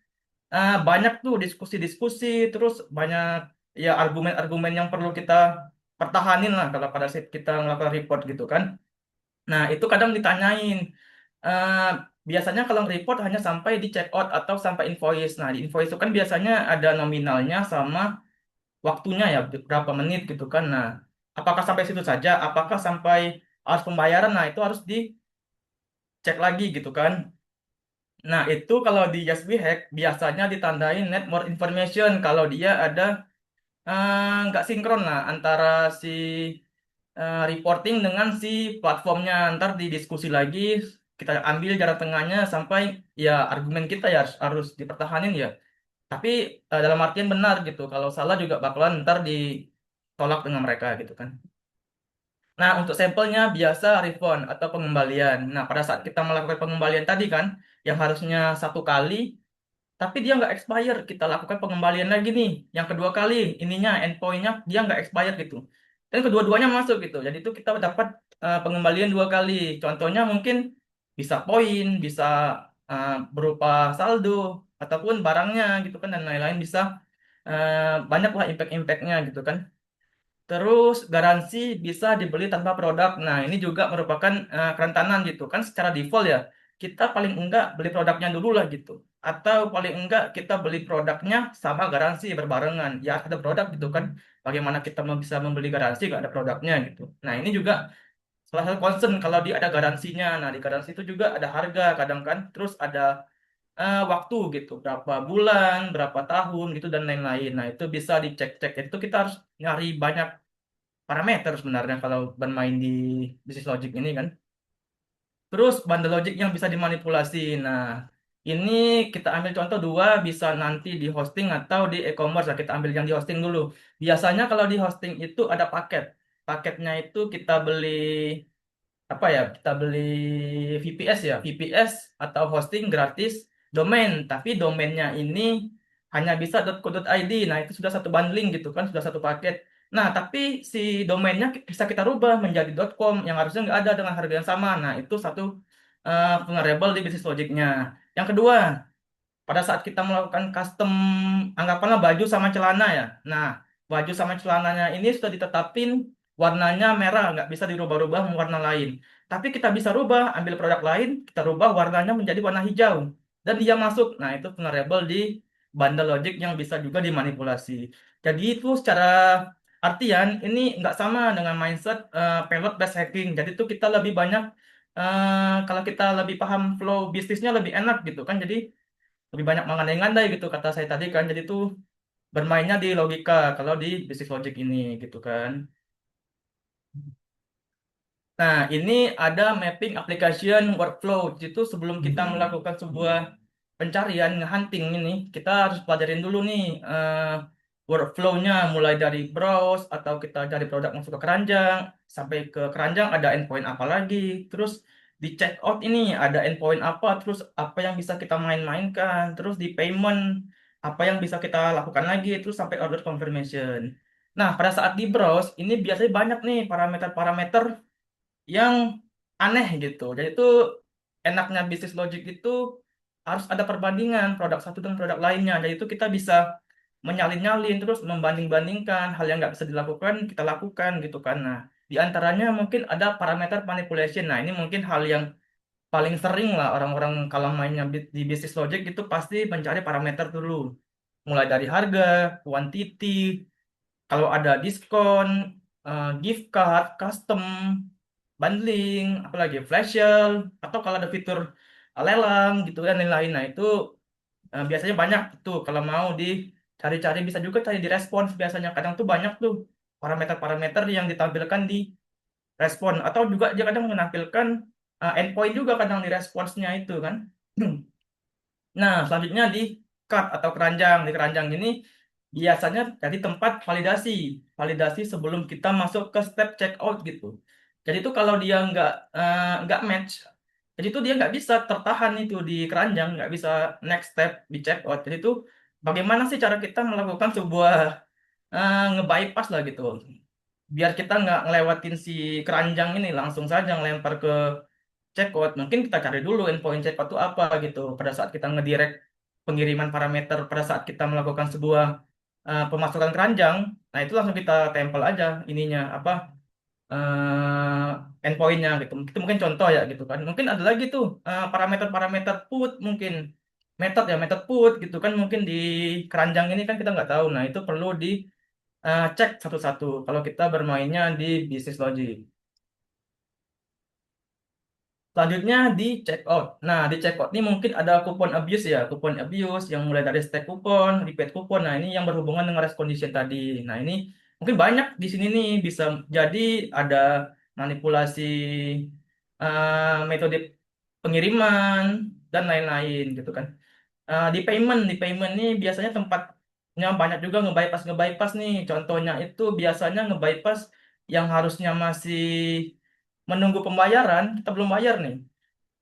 banyak tuh diskusi-diskusi, terus banyak ya argumen-argumen yang perlu kita pertahanin lah kalau pada saat kita melakukan report gitu kan. Nah, itu kadang ditanyain. eh Biasanya kalau report hanya sampai di check out atau sampai invoice. Nah, di invoice itu kan biasanya ada nominalnya sama waktunya ya, berapa menit gitu kan. Nah, apakah sampai situ saja? Apakah sampai harus pembayaran? Nah, itu harus dicek lagi gitu kan. Nah, itu kalau di Just Be Hack biasanya ditandain net more information kalau dia ada nggak sinkron lah antara si reporting dengan si platformnya. Ntar didiskusi lagi, kita ambil jarak tengahnya sampai ya argumen kita ya harus dipertahanin ya. Tapi dalam artian benar gitu. Kalau salah juga bakalan ntar ditolak dengan mereka gitu kan. Nah, untuk sampelnya biasa refund atau pengembalian. Nah, pada saat kita melakukan pengembalian tadi kan, yang harusnya satu kali, tapi dia nggak expire. Kita lakukan pengembalian lagi nih. Yang kedua kali, ininya, endpointnya dia nggak expire gitu. Dan kedua-duanya masuk gitu. Jadi itu kita dapat pengembalian dua kali. Contohnya mungkin bisa poin, bisa berupa saldo. ataupun barangnya gitu kan, dan lain-lain bisa banyak lah impact-impactnya gitu kan. Terus garansi bisa dibeli tanpa produk. Nah, ini juga merupakan kerentanan gitu kan, secara default ya. Kita paling enggak beli produknya dulu lah gitu. Atau paling enggak kita beli produknya sama garansi berbarengan. Ya ada produk gitu kan. Bagaimana kita bisa membeli garansi nggak ada produknya gitu. Nah, ini juga salah satu concern kalau dia ada garansinya. Nah, di garansi itu juga ada harga kadang kan. Terus ada waktu gitu, berapa bulan, berapa tahun gitu dan lain-lain. Nah, itu bisa dicek-cek. Itu kita harus nyari banyak parameter sebenarnya kalau bermain di bisnis logic ini kan. Terus bundle logic yang bisa dimanipulasi. Nah, ini kita ambil contoh dua, bisa nanti di hosting atau di e-commerce. Nah, kita ambil yang di hosting dulu. Biasanya kalau di hosting itu ada paket. Paketnya itu kita beli apa ya, kita beli VPS ya, VPS atau hosting gratis domain, tapi domainnya ini hanya bisa .co.id. Nah, itu sudah satu bundling gitu kan, sudah satu paket. Nah, tapi si domainnya bisa kita rubah menjadi .com yang harusnya nggak ada dengan harga yang sama. Nah, itu satu vulnerable di bisnis logiknya. Yang kedua, pada saat kita melakukan custom, anggaplah baju sama celana ya. Nah, baju sama celananya ini sudah ditetapin warnanya merah, nggak bisa dirubah-rubah warna lain. Tapi kita bisa rubah, ambil produk lain, kita rubah warnanya menjadi warna hijau. Dan dia masuk. Nah, itu vulnerable di bundle logic yang bisa juga dimanipulasi. Jadi itu secara artian ini nggak sama dengan mindset payload based hacking. Jadi itu kita lebih banyak, kalau kita lebih paham flow bisnisnya lebih enak gitu kan. Jadi lebih banyak mengandai-andai gitu kata saya tadi kan, jadi tuh bermainnya di logika kalau di bisnis logic ini gitu kan. Nah, ini ada mapping application workflow. Itu sebelum kita melakukan sebuah pencarian, nge-hunting ini, kita harus pelajarin dulu nih workflow-nya, mulai dari browse, atau kita cari produk masuk ke keranjang, sampai ke keranjang ada endpoint apa lagi, terus di checkout ini ada endpoint apa, terus apa yang bisa kita main-mainkan, terus di payment, apa yang bisa kita lakukan lagi, terus sampai order confirmation. Nah, pada saat di browse, ini biasanya banyak nih parameter-parameter yang aneh gitu. Jadi itu enaknya bisnis logic itu harus ada perbandingan produk satu dengan produk lainnya. Jadi itu kita bisa menyalin-nyalin terus membanding-bandingkan hal yang nggak bisa dilakukan kita lakukan gitu kan. Nah, di antaranya mungkin ada parameter manipulation. Nah, ini mungkin hal yang paling sering lah orang-orang kalau mainnya di bisnis logic itu pasti mencari parameter dulu. Mulai dari harga, quantity, kalau ada diskon, gift card, custom, bundling, apalagi flash sale, atau kalau ada fitur lelang gitu dan lain-lain. Nah, itu biasanya banyak tuh kalau mau dicari-cari, bisa juga cari di respons biasanya. Kadang tuh banyak tuh parameter-parameter yang ditampilkan di respon, atau juga dia kadang menampilkan endpoint juga kadang di responsnya itu kan. Nah, selanjutnya di cart atau keranjang. Di keranjang ini biasanya jadi tempat validasi. Validasi sebelum kita masuk ke step checkout gitu. Jadi itu kalau dia nggak match, jadi itu dia nggak bisa tertahan itu di keranjang, nggak bisa next step di checkout. Jadi itu bagaimana sih cara kita melakukan sebuah nge-bypass lah gitu. Biar kita nggak ngelewatin si keranjang ini, langsung saja ngelempar ke checkout. Mungkin kita cari dulu endpoint checkout itu apa gitu. Pada saat kita ngedirect pengiriman parameter, pada saat kita melakukan sebuah pemasukan keranjang, nah itu langsung kita tempel aja ininya apa, endpointnya gitu. Itu mungkin contoh ya gitu kan. Mungkin ada lagi tuh parameter-parameter put mungkin. Metode ya, metode put gitu kan, mungkin di keranjang ini kan kita nggak tahu. Nah, itu perlu cek satu-satu kalau kita bermainnya di bisnis logic. Selanjutnya di checkout. Nah, di checkout ini mungkin ada kupon abuse ya, kupon abuse yang mulai dari stack kupon, repeat kupon. Nah, ini yang berhubungan dengan race condition tadi. Nah, ini mungkin banyak di sini nih, bisa jadi ada manipulasi metode pengiriman dan lain-lain gitu kan. Di payment nih biasanya tempatnya banyak juga nge-bypass nih. Contohnya itu biasanya nge-bypass yang harusnya masih menunggu pembayaran, kita belum bayar nih,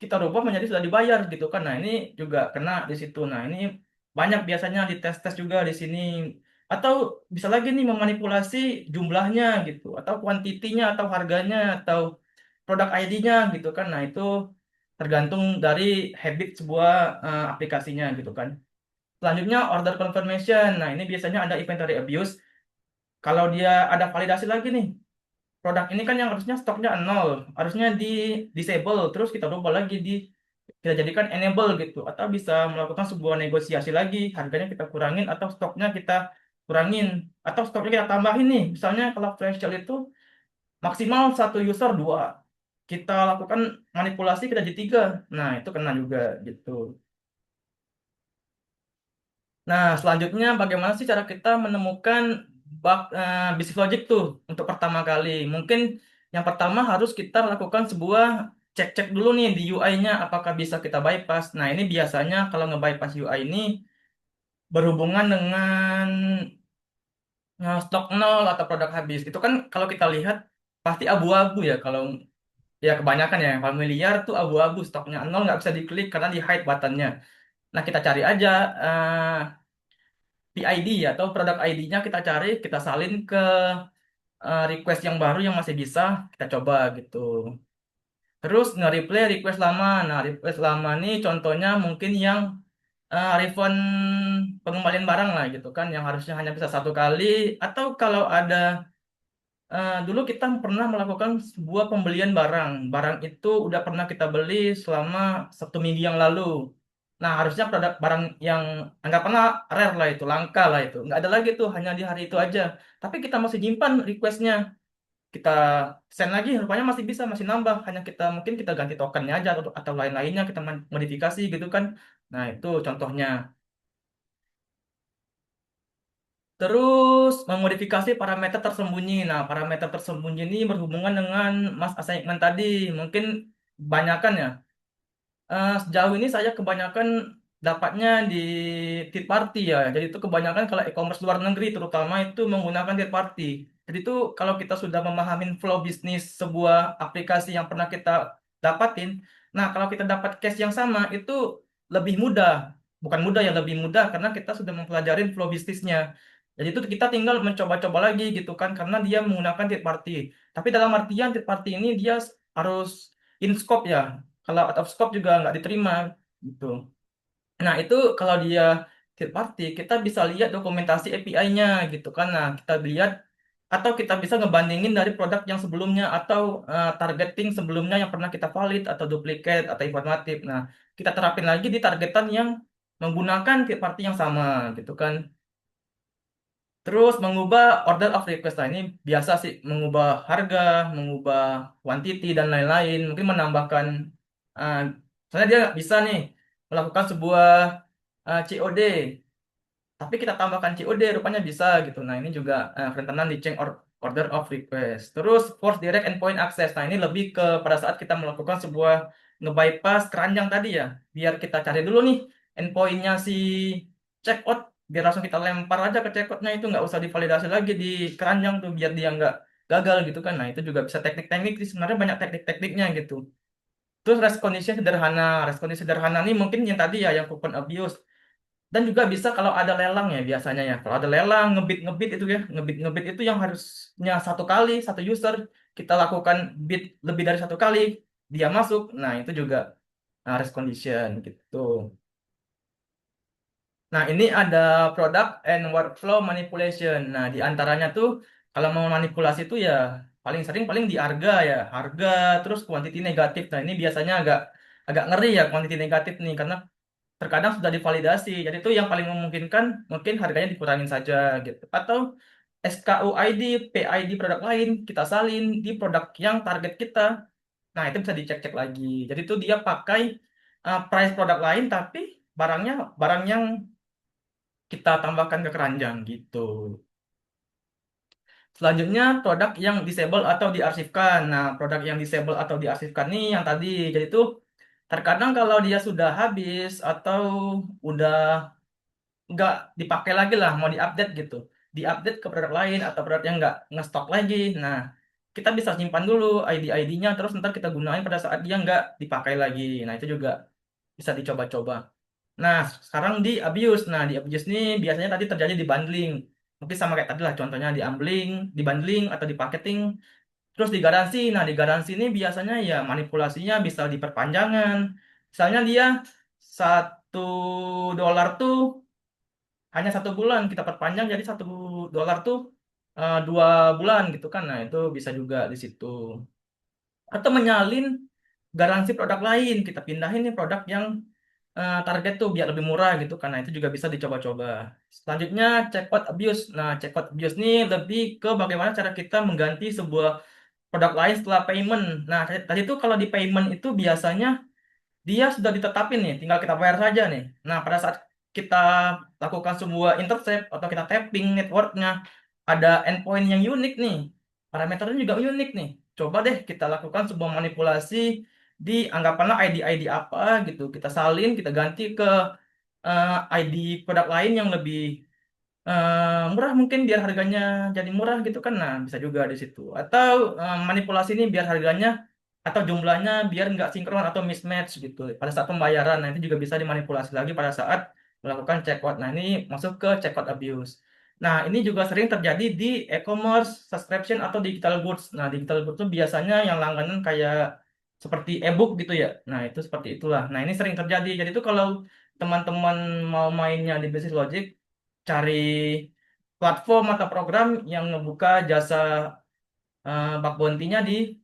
kita rubah menjadi sudah dibayar gitu kan. Nah, ini juga kena di situ. Nah, ini banyak biasanya di tes-tes juga di sini. Atau bisa lagi nih memanipulasi jumlahnya gitu, atau kuantitinya, atau harganya, atau produk ID-nya gitu kan. Nah, itu tergantung dari habit sebuah aplikasinya gitu kan. Selanjutnya order confirmation. Nah, ini biasanya ada inventory abuse. Kalau dia ada validasi lagi nih, produk ini kan yang harusnya stoknya nol, harusnya di disable, terus kita rubah lagi kita jadikan enable gitu, atau bisa melakukan sebuah negosiasi lagi, harganya kita kurangin atau stoknya kita kurangin, atau stoknya kita tambahin nih. Misalnya kalau flash sale itu maksimal satu user dua, kita lakukan manipulasi kita jadi tiga. Nah, itu kena juga gitu. Nah, selanjutnya bagaimana sih cara kita menemukan bug business logic tuh untuk pertama kali? Mungkin yang pertama harus kita lakukan sebuah cek-cek dulu nih di UI-nya apakah bisa kita bypass. Nah, ini biasanya kalau nge-bypass UI ini berhubungan dengan stok nol atau produk habis. Itu kan kalau kita lihat pasti abu-abu ya, kalau ya kebanyakan ya yang familiar tuh abu-abu, stoknya nol nggak bisa diklik karena di hide buttonnya. Nah, kita cari aja PID atau produk ID-nya, kita cari, kita salin ke request yang baru yang masih bisa, kita coba gitu. Terus nge-replay request lama. Nah, request lama nih contohnya mungkin yang refund pengembalian barang lah gitu kan, yang harusnya hanya bisa satu kali. Atau kalau ada dulu kita pernah melakukan sebuah pembelian barang. Barang itu udah pernah kita beli selama 1 minggu yang lalu. Nah, harusnya produk barang yang anggapanlah rare lah itu, langka lah itu. Nggak ada lagi tuh, hanya di hari itu aja. Tapi kita masih nyimpan requestnya. Kita send lagi, rupanya masih bisa, masih nambah. Hanya kita mungkin kita ganti tokennya aja atau lain-lainnya, kita modifikasi gitu kan. Nah, itu contohnya. Terus memodifikasi parameter tersembunyi. Nah, parameter tersembunyi ini berhubungan dengan mass assignment tadi. Mungkin kebanyakan ya. Sejauh ini saya kebanyakan dapatnya di third party ya. Jadi itu kebanyakan kalau e-commerce luar negeri terutama itu menggunakan third party. Jadi itu kalau kita sudah memahami flow bisnis sebuah aplikasi yang pernah kita dapatin, nah kalau kita dapat case yang sama itu lebih mudah. Bukan mudah ya, lebih mudah karena kita sudah mempelajari flow bisnisnya. Jadi itu kita tinggal mencoba-coba lagi gitu kan karena dia menggunakan third party. Tapi dalam artian third party ini dia harus in scope ya, kalau out of scope juga nggak diterima gitu. Nah, itu kalau dia third party, kita bisa lihat dokumentasi API-nya gitu kan. Nah, kita lihat atau kita bisa ngebandingin dari produk yang sebelumnya atau targeting sebelumnya yang pernah kita valid atau duplicate atau informatif. Nah, kita terapin lagi di targetan yang menggunakan third party yang sama gitu kan. Terus mengubah order of request. Nah, ini biasa sih mengubah harga, mengubah quantity dan lain-lain. Mungkin menambahkan, uh, soalnya dia bisa nih melakukan sebuah COD, tapi kita tambahkan COD rupanya bisa gitu. Nah, ini juga kerentanan di change order of request. Terus force direct endpoint access. Nah, ini lebih ke pada saat kita melakukan sebuah nge-bypass keranjang tadi ya. Biar kita cari dulu nih endpointnya si checkout, biar langsung kita lempar aja ke checkoutnya, itu nggak usah divalidasi lagi di keranjang tuh biar dia nggak gagal gitu kan. Nah, itu juga bisa teknik-teknik sih, sebenarnya banyak teknik-tekniknya gitu. Terus responnya sederhana. Responnya sederhana nih mungkin yang tadi ya, yang coupon abuse. Dan juga bisa kalau ada lelang ya biasanya ya. Kalau ada lelang, ngebit-ngebit itu ya. Ngebit-ngebit itu yang harusnya satu kali, satu user, kita lakukan bid lebih dari satu kali, dia masuk. Nah, itu juga race condition gitu. Nah, ini ada product and workflow manipulation. Nah, di antaranya tuh kalau mau manipulasi itu ya paling sering paling di harga ya. Harga terus quantity negatif. Nah, ini biasanya agak agak ngeri ya quantity negatif nih karena terkadang sudah divalidasi. Jadi itu yang paling memungkinkan mungkin harganya dikurangin saja gitu. Atau SKUID, PID produk lain kita salin di produk yang target kita. Nah, itu bisa dicek-cek lagi. Jadi itu dia pakai price produk lain tapi barangnya barang yang kita tambahkan ke keranjang gitu. Selanjutnya produk yang disable atau diarsipkan. Nah, produk yang disable atau diarsipkan nih yang tadi. Jadi itu terkadang kalau dia sudah habis atau udah nggak dipakai lagi lah, mau diupdate gitu, diupdate ke produk lain atau produk yang nggak stok lagi. Nah, kita bisa simpan dulu ID-ID-nya, terus ntar kita gunain pada saat dia nggak dipakai lagi. Nah, itu juga bisa dicoba-coba. Nah, sekarang di abuse. Nah, di abuse ini biasanya tadi terjadi di bundling. Mungkin sama kayak tadi lah, contohnya di bundling atau di packaging. Terus di garansi. Nah, di garansi ini biasanya ya manipulasinya bisa diperpanjangan. Misalnya dia $1 tuh hanya 1 bulan kita perpanjang jadi $1 tuh 2 bulan gitu kan. Nah itu bisa juga di situ. Atau menyalin garansi produk lain, kita pindahin nih produk yang target tuh biar lebih murah gitu karena itu juga bisa dicoba-coba. Selanjutnya checkout abuse. Nah, checkout abuse ini lebih ke bagaimana cara kita mengganti sebuah produk lain setelah payment. Nah, tadi itu kalau di payment itu biasanya dia sudah ditetapin nih, tinggal kita bayar saja nih. Nah, pada saat kita lakukan sebuah intercept atau kita tapping networknya, ada endpoint yang unik nih, parameternya juga unik nih. Coba deh kita lakukan sebuah manipulasi di anggapanlah ID-ID apa gitu, kita salin, kita ganti ke ID produk lain yang lebih murah mungkin biar harganya jadi murah gitu kan. Nah, bisa juga di situ. Atau manipulasi ini biar harganya atau jumlahnya biar nggak sinkron atau mismatch gitu pada saat pembayaran. Nah, itu juga bisa dimanipulasi lagi pada saat melakukan checkout. Nah, ini masuk ke checkout abuse. Nah, ini juga sering terjadi di e-commerce, subscription atau digital goods. Nah, digital goods itu biasanya yang langganan kayak seperti e-book gitu ya. Nah, itu seperti itulah. Nah, ini sering terjadi. Jadi itu kalau teman-teman mau mainnya di Business Logic, cari platform atau program yang ngebuka jasa bug bounty-nya di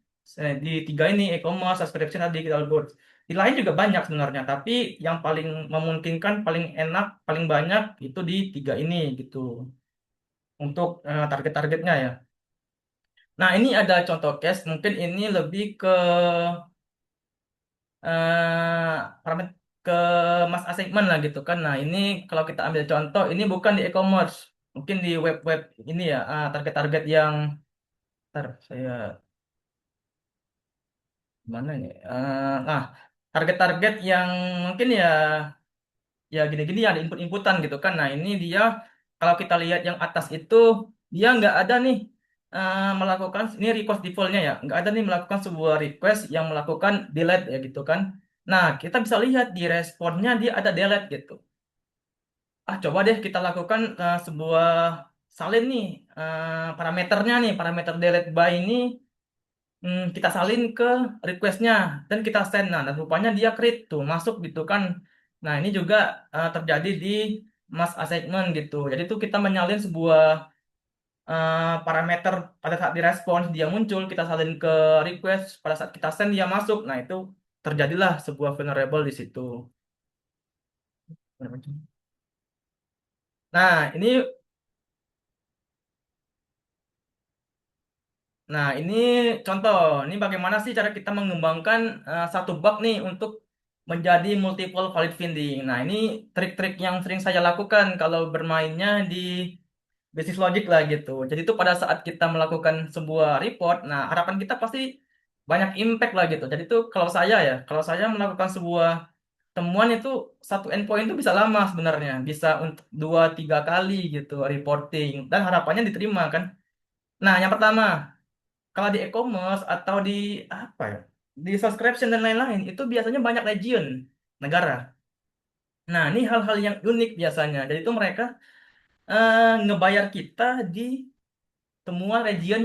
tiga ini, e-commerce, subscription, dan digital goods. Di lain juga banyak sebenarnya, tapi yang paling memungkinkan, paling enak, paling banyak itu di tiga ini gitu untuk target-targetnya ya. Nah, ini ada contoh case, mungkin ini lebih ke parameter ke mass assignment lah gitu kan. Nah, ini kalau kita ambil contoh, ini bukan di e-commerce, mungkin di web-web ini ya, target-target yang ntar saya gimana ya? Nah, target-target yang mungkin ya gini-gini ada input-inputan gitu kan. Nah, ini dia kalau kita lihat yang atas itu dia nggak ada nih melakukan ini request defaultnya ya, nggak ada nih melakukan sebuah request yang melakukan delete ya gitu kan. Nah, kita bisa lihat di responnya dia ada delete gitu. Coba deh kita lakukan sebuah salin nih parameternya nih, parameter delete by ini kita salin ke requestnya dan kita send. Nah, dan rupanya dia create tuh masuk gitu kan. Nah, ini juga terjadi di mass assignment gitu. Jadi itu kita menyalin sebuah parameter pada saat direspons dia muncul, kita salin ke request, pada saat kita send dia masuk. Nah, itu terjadilah sebuah vulnerable di situ. Nah, ini contoh. Ini bagaimana sih cara kita mengembangkan satu bug nih untuk menjadi multiple valid finding. Nah, ini trik-trik yang sering saya lakukan kalau bermainnya di Business Logic lah gitu. Jadi itu pada saat kita melakukan sebuah report, nah harapan kita pasti banyak impact lah gitu. Jadi itu kalau saya melakukan sebuah temuan itu satu endpoint itu bisa lama sebenarnya, bisa untuk 2-3 kali gitu reporting dan harapannya diterima kan. Nah, yang pertama kalau di e-commerce atau di apa ya, di subscription dan lain-lain itu biasanya banyak region negara. Nah, ini hal-hal yang unik biasanya. Jadi itu mereka ngebayar kita di semua region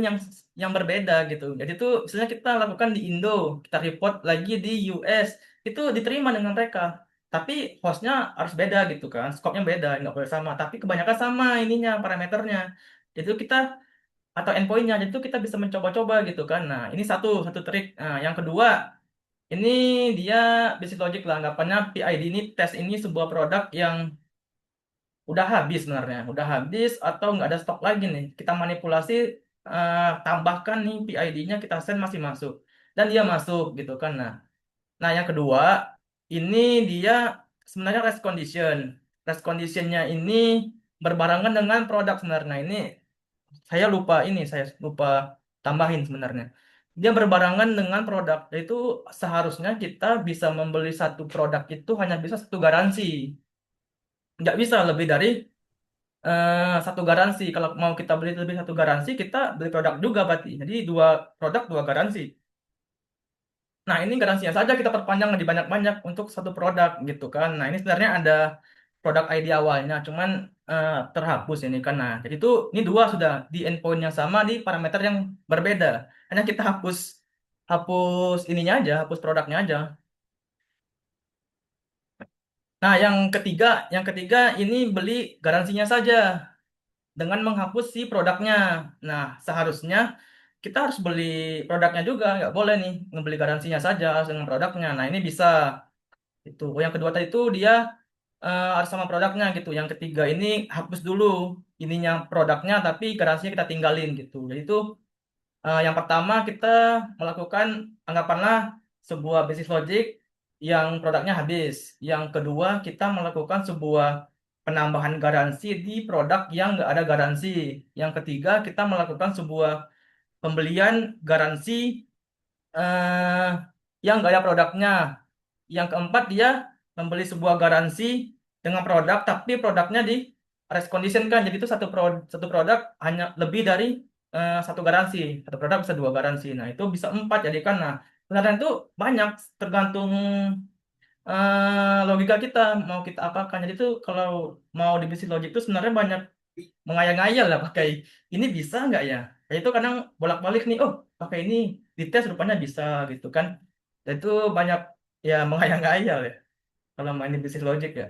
yang berbeda gitu. Jadi itu misalnya kita lakukan di Indo, kita report lagi di US, itu diterima dengan mereka. Tapi hostnya harus beda gitu kan, scope-nya beda, nggak boleh sama. Tapi kebanyakan sama ininya, parameternya. Jadi itu kita atau endpointnya, jadi itu kita bisa mencoba-coba gitu kan. Nah, ini satu satu trik. Nah, yang kedua, ini dia basic logic lah, anggapannya PID ini tes ini sebuah produk yang udah habis sebenarnya, udah habis atau nggak ada stok lagi nih. Kita manipulasi, tambahkan nih PID-nya, kita send masih masuk dan dia masuk gitu kan. Nah, yang kedua ini dia sebenarnya rest condition. Rest conditionnya ini berbarengan dengan produk sebenarnya. Ini saya lupa tambahin sebenarnya. Dia berbarengan dengan produk. Itu seharusnya kita bisa membeli satu produk itu hanya bisa satu garansi. Nggak bisa lebih dari satu garansi. Kalau mau kita beli lebih satu garansi, kita beli produk juga berarti. Jadi dua produk, dua garansi. Nah, ini garansinya saja kita perpanjang lebih banyak-banyak untuk satu produk gitu kan. Nah, ini sebenarnya ada produk ID awalnya, cuman terhapus ini kan. Nah, jadi itu ini dua sudah di endpoint yang sama di parameter yang berbeda. Hanya kita hapus hapus ininya aja, hapus produknya aja. Nah, yang ketiga ini beli garansinya saja dengan menghapus si produknya. Nah, seharusnya kita harus beli produknya juga, nggak boleh nih ngebeli garansinya saja harus dengan produknya. Nah, ini bisa itu. Yang kedua tadi itu dia harus sama produknya gitu. Yang ketiga ini hapus dulu ininya produknya, tapi garansinya kita tinggalin gitu. Jadi itu yang pertama kita melakukan anggapanlah sebuah bisnis logic yang produknya habis. Yang kedua kita melakukan sebuah penambahan garansi di produk yang nggak ada garansi. Yang ketiga kita melakukan sebuah pembelian garansi eh, yang nggak ada produknya. Yang keempat dia membeli sebuah garansi dengan produk tapi produknya di race condition kan. Jadi itu satu produk hanya lebih dari satu garansi. Satu produk bisa dua garansi. Nah, itu bisa empat jadi kan. Nah, sebenarnya itu banyak tergantung logika kita mau kita apakan. Jadi itu kalau mau di bisnis logik itu sebenarnya banyak mengayal-ngayal lah pakai ini bisa nggak ya? Ya itu kadang bolak-balik nih, oh pakai ini dites rupanya bisa gitu kan. Dan itu banyak ya mengayal-ngayal ya kalau main di bisnis logic ya.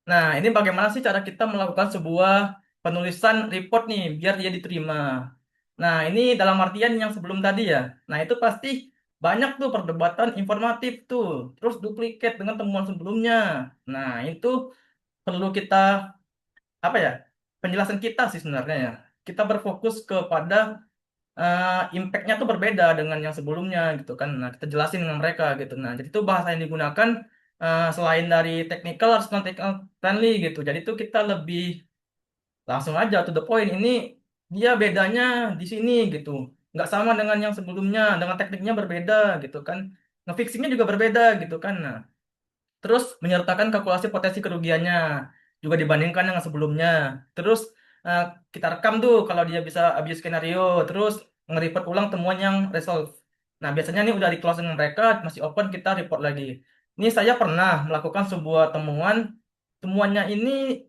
Nah, ini bagaimana sih cara kita melakukan sebuah penulisan report nih biar dia diterima. Nah, ini dalam artian yang sebelum tadi ya. Nah, itu pasti banyak tuh perdebatan informatif tuh. Terus duplikat dengan temuan sebelumnya. Nah, itu perlu kita apa ya? Penjelasan kita sih sebenarnya ya. Kita berfokus kepada impact-nya tuh berbeda dengan yang sebelumnya gitu kan. Nah, kita jelasin dengan mereka gitu. Nah, jadi itu bahasa yang digunakan selain dari technical harus non-technical friendly gitu. Jadi itu kita lebih langsung aja to the point. Ini dia bedanya di sini gitu. Nggak sama dengan yang sebelumnya, dengan tekniknya berbeda gitu kan. Nge-fixingnya juga berbeda gitu kan. Nah, terus menyertakan kalkulasi potensi kerugiannya juga dibandingkan dengan sebelumnya. Terus eh, kita rekam tuh kalau dia bisa abuse skenario, terus nge-report ulang temuan yang resolve. Nah, biasanya ini udah di close dengan mereka, masih open kita report lagi. Ini saya pernah melakukan sebuah temuan, temuannya ini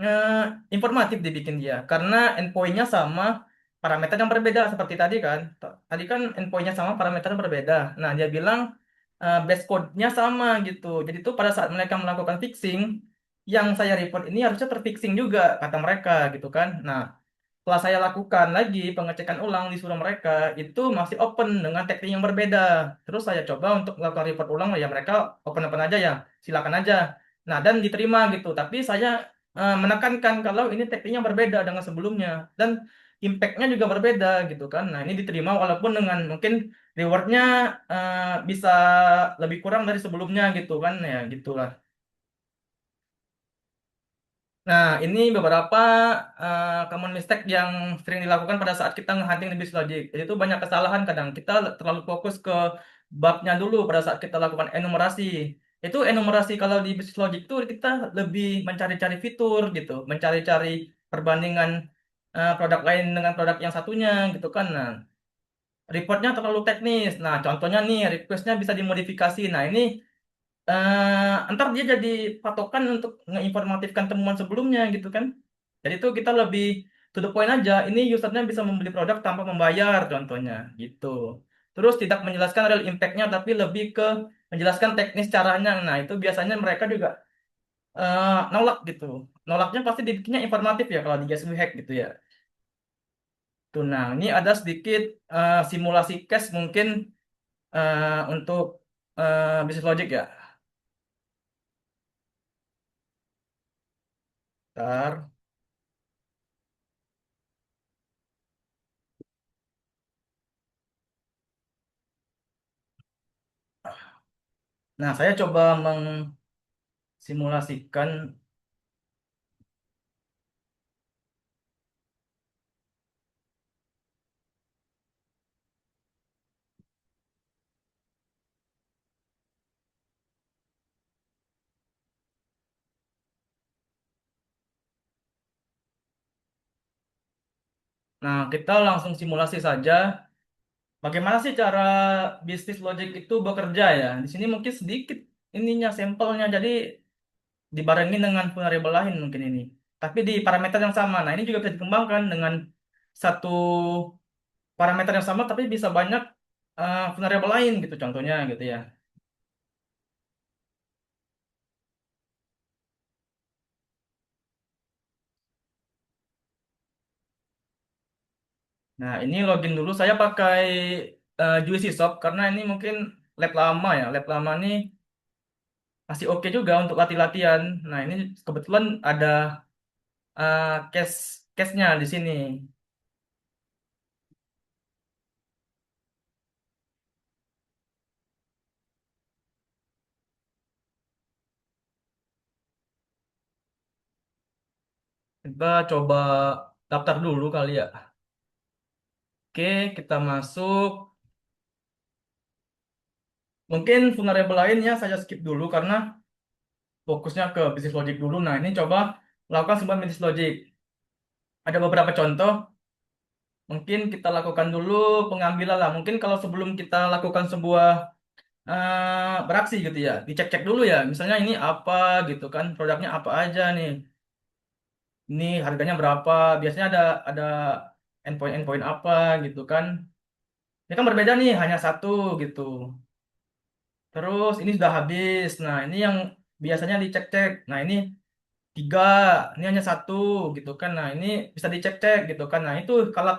eh, informatif dibikin dia karena endpointnya sama parameter yang berbeda seperti tadi kan. Tadi kan endpointnya sama parameter yang berbeda. Nah, dia bilang base code-nya sama gitu. Jadi itu pada saat mereka melakukan fixing, yang saya report ini harusnya terfixing juga kata mereka gitu kan. Nah, setelah saya lakukan lagi pengecekan ulang di surat mereka itu masih open dengan teknik yang berbeda. Terus saya coba untuk melakukan report ulang ya mereka open-open aja ya, silakan aja. Nah, dan diterima gitu. Tapi saya menekankan kalau ini tekniknya berbeda dengan sebelumnya dan impact-nya juga berbeda gitu kan. Nah, ini diterima walaupun dengan mungkin rewardnya bisa lebih kurang dari sebelumnya gitu kan ya gitulah. Nah, ini beberapa common mistake yang sering dilakukan pada saat kita nge-hunting di business logic. Jadi itu banyak kesalahan kadang. Kita terlalu fokus ke babnya dulu pada saat kita lakukan enumerasi. Itu enumerasi kalau di business logic itu kita lebih mencari-cari fitur gitu, mencari-cari perbandingan produk lain dengan produk yang satunya gitu kan. Nah, reportnya terlalu teknis. Nah, contohnya nih requestnya bisa dimodifikasi. Nah, ini ntar dia jadi patokan untuk ngeinformatifkan temuan sebelumnya gitu kan. Jadi itu kita lebih to the point aja. Ini usernya bisa membeli produk tanpa membayar contohnya gitu. Terus tidak menjelaskan real impact-nya tapi lebih ke menjelaskan teknis caranya. Nah, itu biasanya mereka juga nolak gitu. Nolaknya pasti dibikinnya informatif ya kalau di Gatsby Hack gitu ya. Tuh, nah ini ada sedikit simulasi case mungkin untuk business logic ya. Ntar. Nah, saya coba simulasikan. Nah, kita langsung simulasi saja. Bagaimana sih cara bisnis logic itu bekerja ya? Di sini mungkin sedikit ininya sampelnya, jadi dibarengin dengan variabel lain mungkin ini. Tapi di parameter yang sama. Nah, ini juga bisa dikembangkan dengan satu parameter yang sama, tapi bisa banyak variabel lain gitu contohnya gitu ya. Nah, ini login dulu saya pakai Juicy Shop karena ini mungkin lab lama ya. Lab lama ini masih oke juga untuk latih-latihan. Nah, ini kebetulan ada case-nya di sini. Kita coba daftar dulu kali ya. Oke, kita masuk. Mungkin vulnerable lainnya saya skip dulu karena fokusnya ke bisnis logic dulu. Nah, ini coba lakukan sebuah bisnis logic. Ada beberapa contoh. Mungkin kita lakukan dulu pengambilan lah. Mungkin kalau sebelum kita lakukan sebuah beraksi gitu ya, dicek-cek dulu ya. Misalnya ini apa gitu kan, produknya apa aja nih. Ini harganya berapa? Biasanya ada endpoint apa gitu kan. Ini kan berbeda nih, hanya satu gitu. Terus ini sudah habis. Nah, ini yang biasanya dicek-cek. Nah, ini tiga, ini hanya satu gitu kan. Nah, ini bisa dicek-cek gitu kan. Nah, itu kalau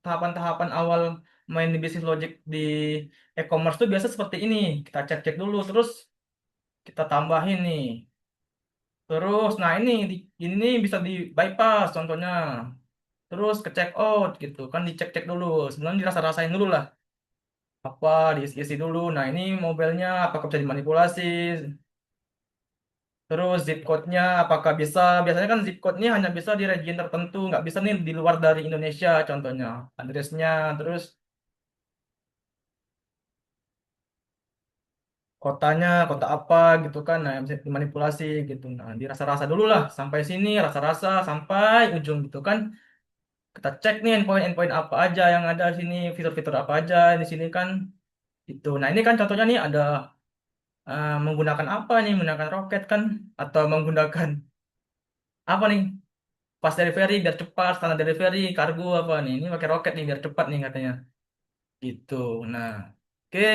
tahapan-tahapan awal main di bisnis logic di e-commerce tuh biasa seperti ini. Kita cek-cek dulu, terus kita tambahin nih. Terus, nah ini bisa di bypass contohnya. Terus ke check out gitu kan, dicek-cek dulu. Sebenarnya dirasa-rasain dulu lah. Apa diisi dulu. Nah, ini mobilnya apakah bisa dimanipulasi? Terus zip code-nya apakah bisa, biasanya kan zip code ini hanya bisa di region tertentu, nggak bisa nih di luar dari Indonesia contohnya. Address-nya, terus kotanya, kota apa gitu kan, nah bisa dimanipulasi gitu. Nah, dirasa-rasa dulu lah, sampai sini rasa-rasa, sampai ujung gitu kan. Kita cek nih endpoint-endpoint apa aja yang ada di sini, fitur-fitur apa aja di sini kan. Itu. Nah, ini kan contohnya nih ada menggunakan apa nih, menggunakan roket kan, atau menggunakan apa nih, fast delivery biar cepat, standar delivery, kargo apa nih, ini pakai roket nih biar cepat nih katanya. Gitu. Nah, oke.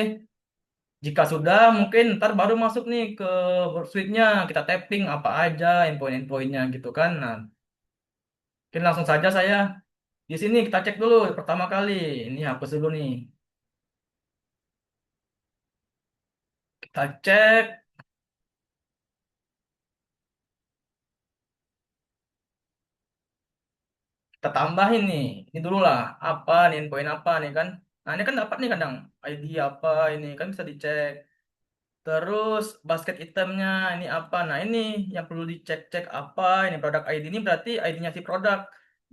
Jika sudah, mungkin ntar baru masuk nih ke worksheet-nya, kita tapping apa aja endpoint-endpointnya gitu kan. Nah, mungkin langsung saja saya di sini kita cek dulu pertama kali. Ini hapus dulu nih. Kita cek, kita tambahin nih. Ini dulu lah, apa nih, poin apa nih kan. Nah, ini kan dapat nih kadang ID apa ini kan bisa dicek. Terus basket itemnya ini apa? Nah, ini yang perlu dicek-cek apa ini produk ID ini berarti ID-nya si produk.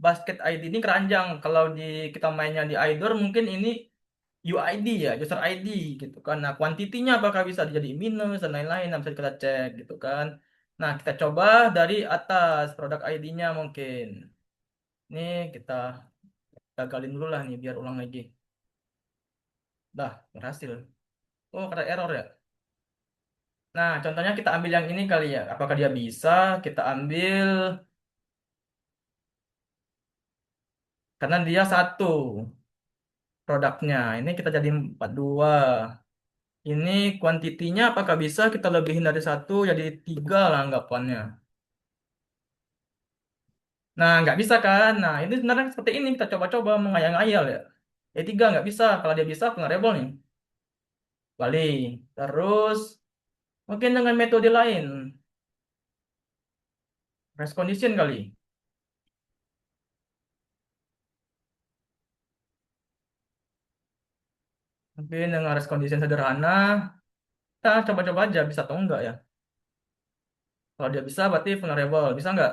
Basket ID ini keranjang. Kalau di kita mainnya di iDoor mungkin ini UID ya, user ID gitu kan. Nah, kuantitinya apakah bisa jadi minus dan lain-lain, nah, bisa kita cek gitu kan. Nah, kita coba dari atas produk ID-nya mungkin. Ini kita gagalin dulu lah nih biar ulang lagi. Dah, berhasil. Oh, ada error ya. Nah, contohnya kita ambil yang ini kali ya. Apakah dia bisa? Kita ambil karena dia satu produknya. Ini kita jadi 42. Ini kuantitinya apakah bisa kita lebihin dari satu jadi tiga lah anggapannya. Nah, nggak bisa kan? Nah, ini sebenarnya seperti ini kita coba-coba mengayal-ngayal ya. E3 nggak bisa. Kalau dia bisa, vulnerable nih. Balik. Terus, mungkin dengan metode lain. Race condition kali. Mungkin dengan race condition sederhana. Kita coba-coba aja bisa atau enggak ya. Kalau dia bisa, berarti vulnerable. Bisa nggak?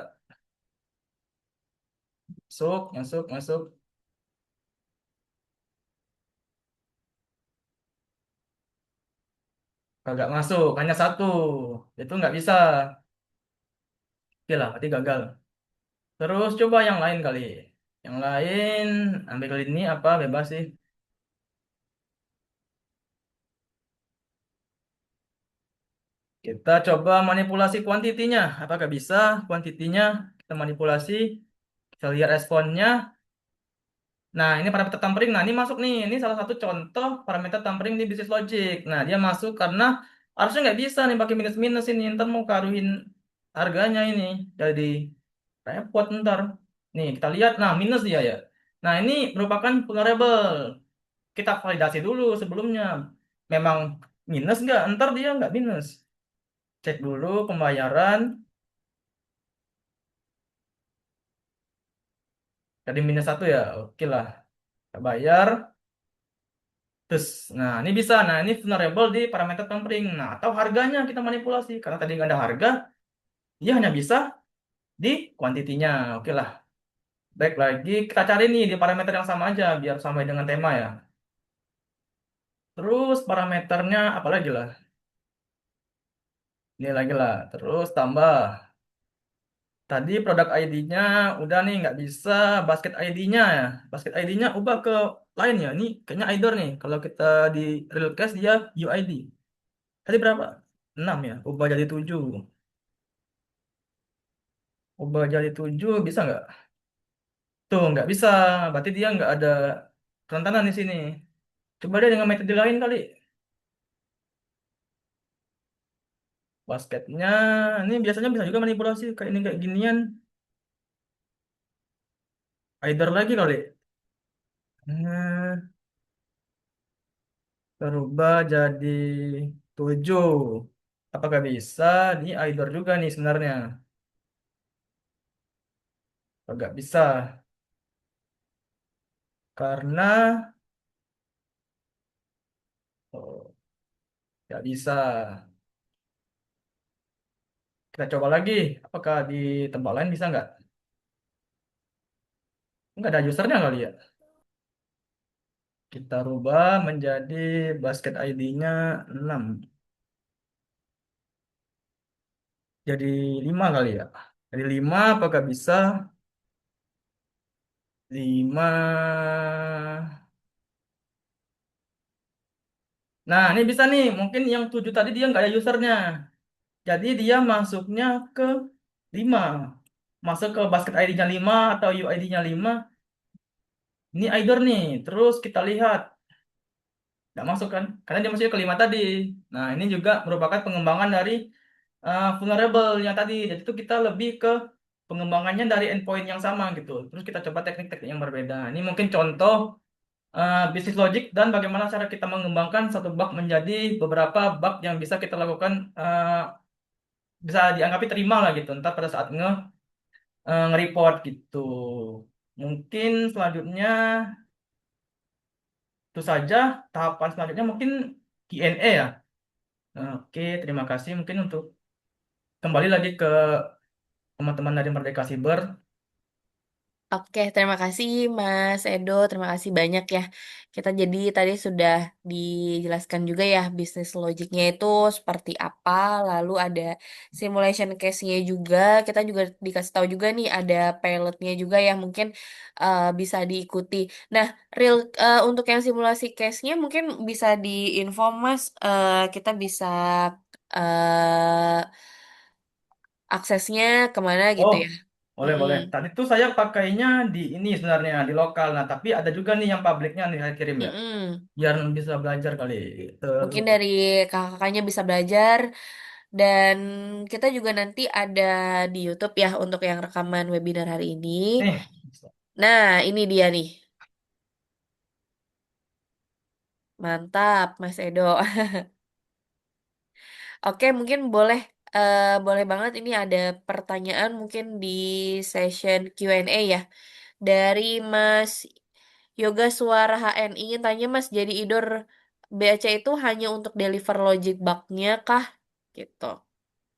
Masuk, masuk, masuk. Kagak masuk. Hanya satu. Itu nggak bisa. Oke lah, berarti gagal. Terus coba yang lain kali. Yang lain, ambil kali ini apa? Bebas sih. Kita coba manipulasi kuantitinya. Apakah bisa kuantitinya kita manipulasi? Kita lihat responnya. Nah, ini parameter tampering. Nah, ini masuk nih. Ini salah satu contoh parameter tampering di business logic. Nah, dia masuk karena harusnya nggak bisa nih pakai minus-minus ini. Ntar mau karuhin harganya ini. Jadi repot ntar. Nih, kita lihat. Nah, minus dia ya. Nah, ini merupakan vulnerable. Kita validasi dulu sebelumnya. Memang minus nggak? Ntar dia nggak minus. Cek dulu pembayaran. Tadi minus satu ya, oke lah. Kita bayar. Terus, nah ini bisa. Nah, ini vulnerable di parameter pampering. Nah, atau harganya kita manipulasi. Karena tadi nggak ada harga, dia hanya bisa di kuantitinya. Oke lah. Baik lagi, kita cari nih di parameter yang sama aja, biar sama dengan tema ya. Terus parameternya apa lagi lah? Ini lagi lah. Terus tambah. Tadi produk ID-nya udah nih nggak bisa basket ID-nya ya. Basket ID-nya ubah ke lain ya. Ini kayaknya Idor nih. Kalau kita di real case dia UID. Tadi berapa? 6 ya. Ubah jadi 7. Ubah jadi 7 bisa nggak? Tuh nggak bisa. Berarti dia nggak ada kerentanan di sini. Coba dia dengan metode lain kali. Basketnya ini biasanya bisa juga manipulasi kayak ini kayak ginian. Either lagi kali. Nah, berubah jadi 7. Apakah bisa? Ini either juga nih sebenarnya. Agak bisa. Karena oh, nggak bisa. Kita coba lagi. Apakah di tempat lain bisa nggak? Nggak ada usernya kali ya. Kita rubah menjadi basket ID-nya 6. Jadi 5 kali ya. Jadi 5 apakah bisa? 5. Nah, ini bisa nih. Mungkin yang 7 tadi dia nggak ada usernya. Jadi dia masuknya ke 5. Masuk ke basket ID-nya 5 atau UID-nya 5. Ini either nih. Terus kita lihat. Nggak masuk kan? Karena dia masuknya ke 5 tadi. Nah, ini juga merupakan pengembangan dari vulnerable yang tadi. Jadi itu kita lebih ke pengembangannya dari endpoint yang sama gitu. Terus kita coba teknik-teknik yang berbeda. Ini mungkin contoh bisnis logic dan bagaimana cara kita mengembangkan satu bug menjadi beberapa bug yang bisa kita lakukan bisa dianggapi terima lah gitu. Ntar pada saat nge-report gitu. Mungkin selanjutnya itu saja tahapan selanjutnya mungkin Q&A ya. Oke, terima kasih mungkin untuk kembali lagi ke teman-teman dari Merdeka Cyber. Oke, terima kasih Mas Edo, terima kasih banyak ya. Kita jadi tadi sudah dijelaskan juga ya bisnis logiknya itu seperti apa, lalu ada simulation case-nya juga, kita juga dikasih tahu juga nih ada pilotnya juga yang mungkin bisa diikuti. Nah, untuk yang simulasi case-nya mungkin bisa diinfo Mas, kita bisa eh, aksesnya kemana gitu Oh, ya. boleh Mm-mm. boleh. Tadi tuh saya pakainya di ini sebenarnya di lokal. Nah, tapi ada juga nih yang publiknya nih saya kirim ya. Mm-mm. Biar bisa belajar kali. Mungkin Terus dari kakak-kakaknya bisa belajar dan kita juga nanti ada di YouTube ya untuk yang rekaman webinar hari ini. nih. Nah, ini dia nih. Mantap, Mas Edo. Oke, mungkin boleh banget ini ada pertanyaan mungkin di session Q&A ya dari Mas Yoga Suara HN. Ingin tanya Mas, jadi idor BAC itu hanya untuk deliver logic bug-nya kah? Gitu.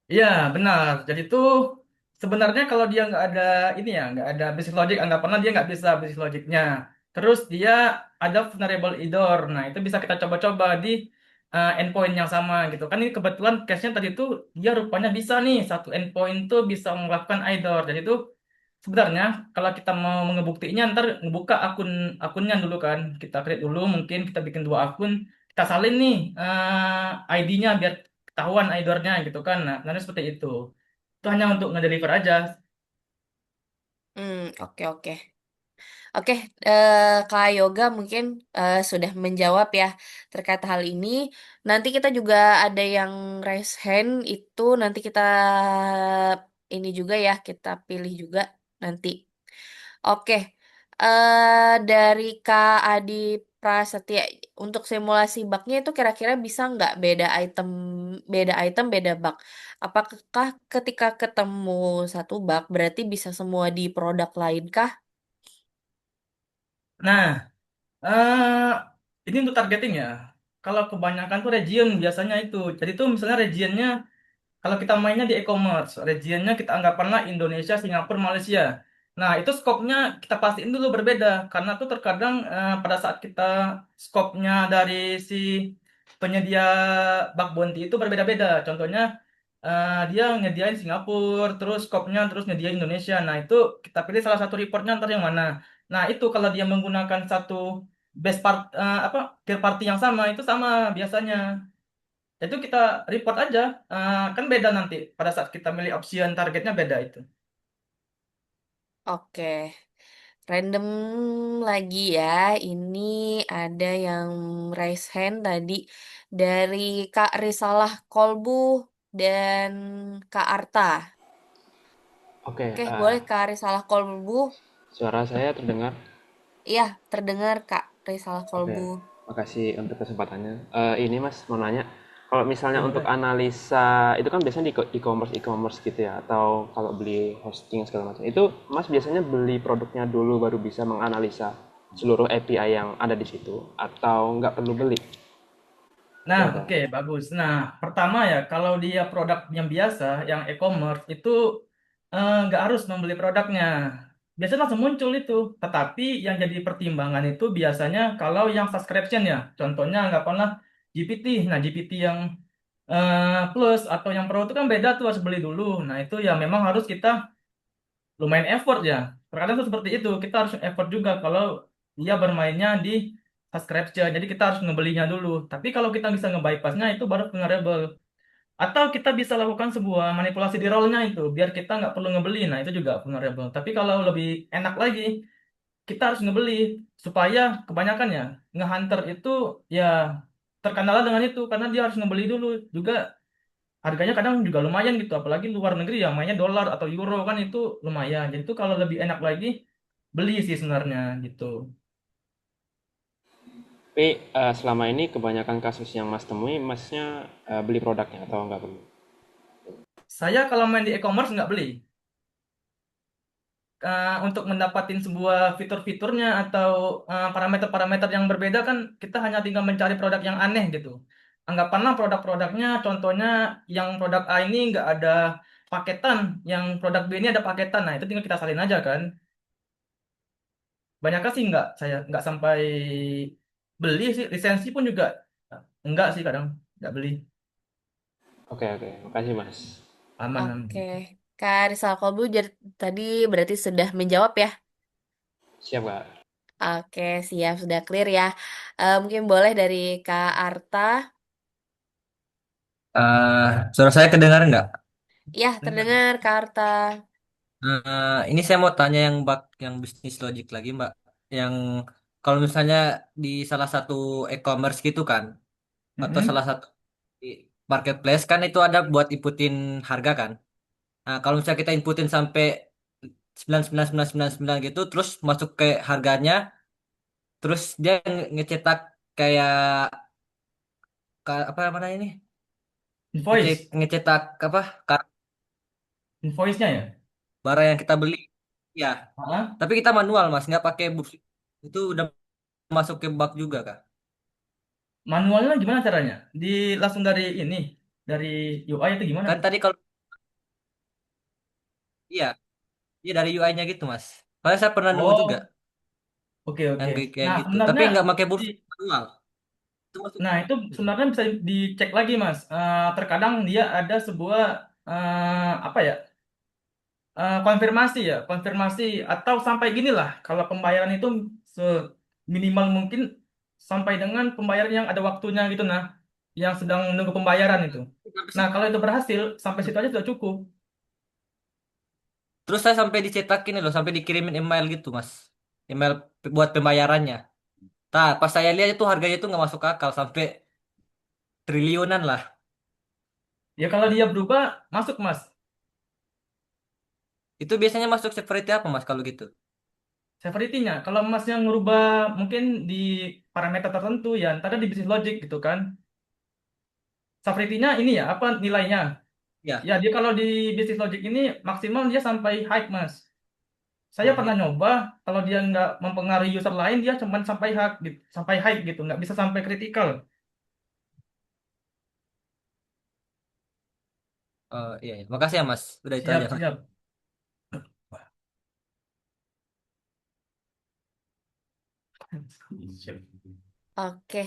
Iya, benar. Jadi tuh sebenarnya kalau dia nggak ada ini ya, nggak ada business logic, anggapannya dia nggak bisa business logicnya. Terus dia ada vulnerable IDOR. Nah, itu bisa kita coba-coba di endpoint yang sama gitu. Kan ini kebetulan case-nya tadi tuh dia rupanya bisa nih satu endpoint tuh bisa melakukan IDOR. Jadi tuh sebenarnya kalau kita mau mengebuktinya ntar ngebuka akunnya dulu kan. Kita create dulu, mungkin kita bikin 2 akun, kita salin nih ID-nya biar ketahuan idornya gitu kan. Nah, nanti seperti itu. Itu hanya untuk ngedeliver aja. Oke oke. Oke, Kak Yoga mungkin sudah menjawab ya terkait hal ini. Nanti kita juga ada yang raise hand itu nanti kita ini juga ya kita pilih juga nanti. Oke, Dari Kak Adi Prasetya untuk simulasi bugnya itu kira-kira bisa nggak beda item, beda bug? Apakah ketika ketemu satu bug berarti bisa semua di produk lain kah? Nah, ini untuk targeting ya. Kalau kebanyakan tuh region biasanya itu. Jadi tuh misalnya regionnya, kalau kita mainnya di e-commerce, regionnya kita anggaplah Indonesia, Singapura, Malaysia. Nah, itu skopnya kita pastiin dulu berbeda. Karena tuh terkadang pada saat kita skopnya dari si penyedia bug bounty itu berbeda-beda. Contohnya, dia nyediain Singapura, terus skopnya terus nyediain Indonesia. Nah, itu kita pilih salah satu reportnya ntar yang mana. Nah, itu kalau dia menggunakan satu apa, third party yang sama, itu sama biasanya. Itu kita report aja. Kan beda nanti pada saat kita milih option targetnya beda itu. Oke, random lagi ya. Ini ada yang raise hand tadi dari Kak Risalah Kolbu dan Kak Arta. Oke, Oke, boleh Kak Risalah Kolbu. suara saya terdengar. Iya, terdengar Kak Risalah Oke, Kolbu. makasih untuk kesempatannya. Ini Mas mau nanya, kalau misalnya Oke, untuk boleh. analisa itu kan biasanya di e-commerce gitu ya, atau kalau beli hosting segala macam. Itu Mas biasanya beli produknya dulu baru bisa menganalisa seluruh API yang ada di situ, atau nggak perlu beli? Nah, Gimana? oke, bagus. Nah, pertama ya, kalau dia produk yang biasa, yang e-commerce, itu nggak harus membeli produknya. Biasanya langsung muncul itu. Tetapi yang jadi pertimbangan itu biasanya kalau yang subscription ya. Contohnya anggaplah GPT. Nah, GPT yang plus atau yang pro itu kan beda tuh, harus beli dulu. Nah, itu ya memang harus kita lumayan effort ya. Terkadang tuh seperti itu, kita harus effort juga kalau dia bermainnya di subscription. Jadi kita harus ngebelinya dulu. Tapi kalau kita bisa nge-bypassnya itu baru vulnerable. Atau kita bisa lakukan sebuah manipulasi di role-nya itu, biar kita nggak perlu ngebeli. Nah, itu juga vulnerable. Tapi kalau lebih enak lagi, kita harus ngebeli supaya kebanyakan ya nge-hunter itu ya terkendala dengan itu karena dia harus ngebeli dulu juga. Harganya kadang juga lumayan gitu, apalagi luar negeri ya mainnya dolar atau euro kan itu lumayan. Jadi itu kalau lebih enak lagi beli sih sebenarnya gitu. Tapi selama ini kebanyakan kasus yang Mas temui, Masnya beli produknya atau nggak perlu? Saya kalau main di e-commerce nggak beli. Untuk mendapatkan sebuah fitur-fiturnya atau parameter-parameter yang berbeda kan kita hanya tinggal mencari produk yang aneh gitu. Anggapanlah produk-produknya, contohnya yang produk A ini nggak ada paketan, yang produk B ini ada paketan. Nah itu tinggal kita salin aja kan. Banyak sih nggak, saya nggak sampai beli sih, lisensi pun juga enggak sih kadang nggak beli. Oke, oke, makasih Mas. Aman, Oke, aman. Kak Rizal Kolbu tadi berarti sudah menjawab ya? Siap Kak. Oke, siap, sudah clear ya. Mungkin boleh dari Kak Arta. Suara saya kedengaran nggak? Ya, Dengar. terdengar Kak Arta. Ini saya mau tanya yang bug yang bisnis logic lagi, Mbak. Yang kalau misalnya di salah satu e-commerce gitu kan, atau salah Mm-mm. satu di marketplace kan itu ada buat inputin harga kan. Nah, kalau misalnya kita inputin sampai 99.999 gitu, terus masuk ke harganya, terus dia ngecetak kayak apa namanya ini? Invoice, Ngecetak apa? invoice-nya ya. Barang yang kita beli. Ya, Ah, tapi kita manual mas, nggak pakai booth. Itu udah masuk ke bug juga kak. manualnya gimana caranya? Di langsung dari ini, dari UI itu gimana? Kan tadi kalau iya, iya dari UI-nya gitu mas. Karena saya pernah nemu juga Oh, oke yang oke. kayak Nah gitu. Tapi sebenarnya nggak pakai di, booth manual. Itu masuk. nah itu sebenarnya bisa dicek lagi Mas. Terkadang dia ada sebuah apa ya? Konfirmasi ya, konfirmasi atau sampai gini lah. Kalau pembayaran itu minimal mungkin sampai dengan pembayaran yang ada waktunya gitu nah, yang sedang menunggu pembayaran itu. Sampai Nah situ. kalau itu berhasil sampai situ aja sudah cukup. Terus saya sampai dicetakin loh, sampai dikirimin email gitu mas. Email buat pembayarannya. Nah, pas saya lihat itu harganya itu nggak masuk akal sampai triliunan lah. Ya kalau dia berubah masuk Mas. Itu biasanya masuk seperti apa mas kalau gitu? severity-nya. Kalau masnya ngerubah mungkin di parameter tertentu ya, ntar di business logic gitu kan. Severity-nya ini ya, apa nilainya? Ya. Ya, dia kalau di business logic ini maksimal dia sampai high, Mas. Saya Oh, pernah nyoba, kalau dia nggak mempengaruhi user lain, dia cuma sampai high gitu, sampai high gitu, nggak bisa sampai kritikal. iya, iya. Makasih ya Mas. Udah itu aja Siap, Mas. siap. Siap. Oke,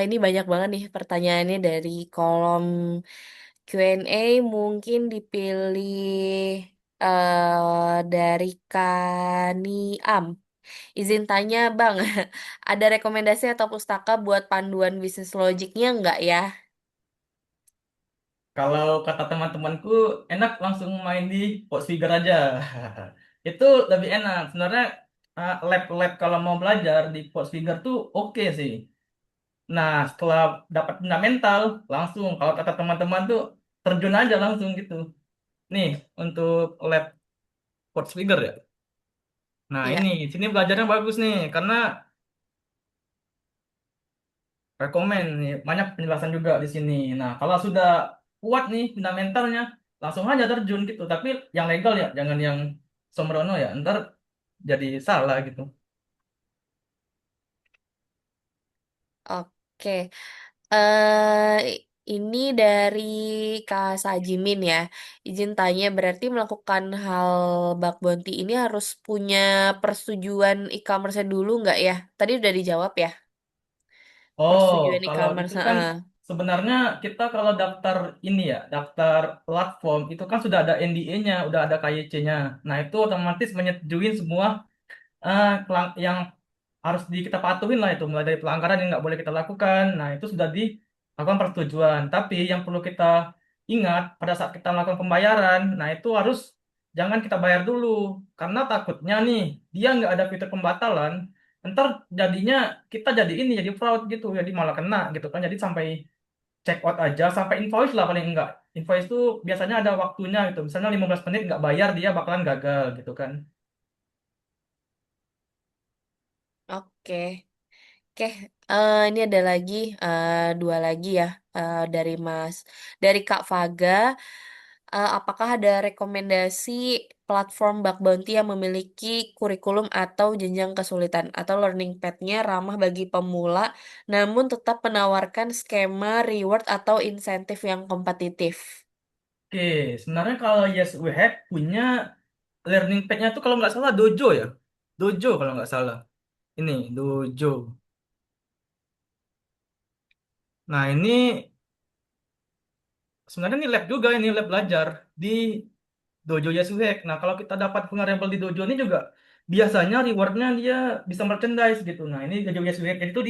ini banyak banget nih pertanyaannya dari kolom Q&A. Mungkin dipilih dari Kaniam. Izin tanya Bang, ada rekomendasi atau pustaka buat panduan bisnis logiknya nggak ya? Kalau kata teman-temanku, enak langsung main di Figure aja. Itu lebih enak. Sebenarnya lab-lab kalau mau belajar di Figure tuh oke sih. Nah, setelah dapat fundamental, langsung kalau kata teman-teman tuh terjun aja langsung gitu. Nih, untuk lab Figure ya. Nah, Iya, ini sini belajarnya bagus nih karena rekomen nih, banyak penjelasan juga di sini. Nah, kalau sudah kuat nih fundamentalnya, langsung aja terjun gitu. Tapi yang legal ya, jangan yang sembrono ya. Ntar jadi salah gitu. oke. eh ini dari Kak Sajimin ya. Izin tanya, berarti melakukan hal bug bounty ini harus punya persetujuan e-commerce dulu nggak ya? Tadi udah dijawab ya, Oh, persetujuan kalau itu e-commerce. kan Heeh. sebenarnya kita kalau daftar ini ya, daftar platform itu kan sudah ada NDA-nya, udah ada KYC-nya. Nah, itu otomatis menyetujui semua yang harus kita patuhin lah itu, mulai dari pelanggaran yang nggak boleh kita lakukan. Nah, itu sudah dilakukan persetujuan. Tapi yang perlu kita ingat pada saat kita melakukan pembayaran, nah itu harus jangan kita bayar dulu, karena takutnya nih dia nggak ada fitur pembatalan, ntar jadinya kita jadi ini jadi fraud gitu, jadi malah kena gitu kan. Jadi sampai check out aja, sampai invoice lah paling enggak. Invoice itu biasanya ada waktunya gitu. Misalnya 15 menit nggak bayar dia bakalan gagal gitu kan. Oke. Oke, ini ada lagi dua lagi ya dari dari Kak Faga. Apakah ada rekomendasi platform bug bounty yang memiliki kurikulum atau jenjang kesulitan atau learning path-nya ramah bagi pemula, namun tetap menawarkan skema reward atau insentif yang kompetitif? Oke, sebenarnya kalau Yes We Have punya learning pad-nya tuh kalau nggak salah Dojo ya. Dojo kalau nggak salah. Ini Dojo. Nah ini sebenarnya ini lab juga, ini lab belajar di Dojo Yes We Have. Nah kalau kita dapat vulnerable di Dojo ini juga biasanya rewardnya dia bisa merchandise gitu. Nah ini Dojo Yes We Have itu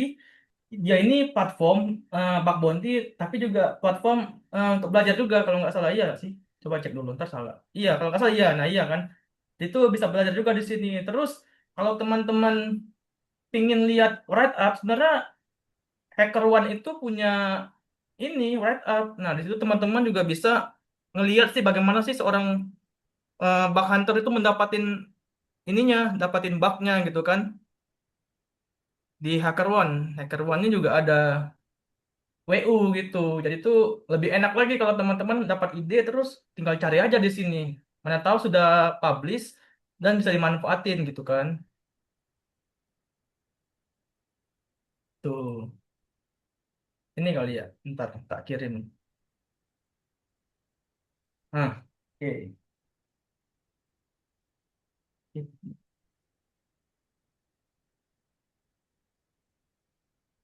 dia ini platform bug bounty tapi juga platform untuk belajar juga kalau nggak salah, iya sih. Coba cek dulu ntar salah. Iya kalau nggak salah iya. Nah iya kan. Itu bisa belajar juga di sini. Terus kalau teman-teman pingin lihat write up, sebenarnya HackerOne itu punya ini write up. Nah, di situ teman-teman juga bisa ngelihat sih bagaimana sih seorang bug hunter itu mendapatin ininya, dapatin bugnya gitu kan di HackerOne. HackerOne-nya juga ada WU gitu. Jadi itu lebih enak lagi kalau teman-teman dapat ide terus tinggal cari aja di sini. Mana tahu sudah publish dan bisa dimanfaatin gitu kan. Tuh. Ini kali ya, ntar tak kirim. Nah, oke.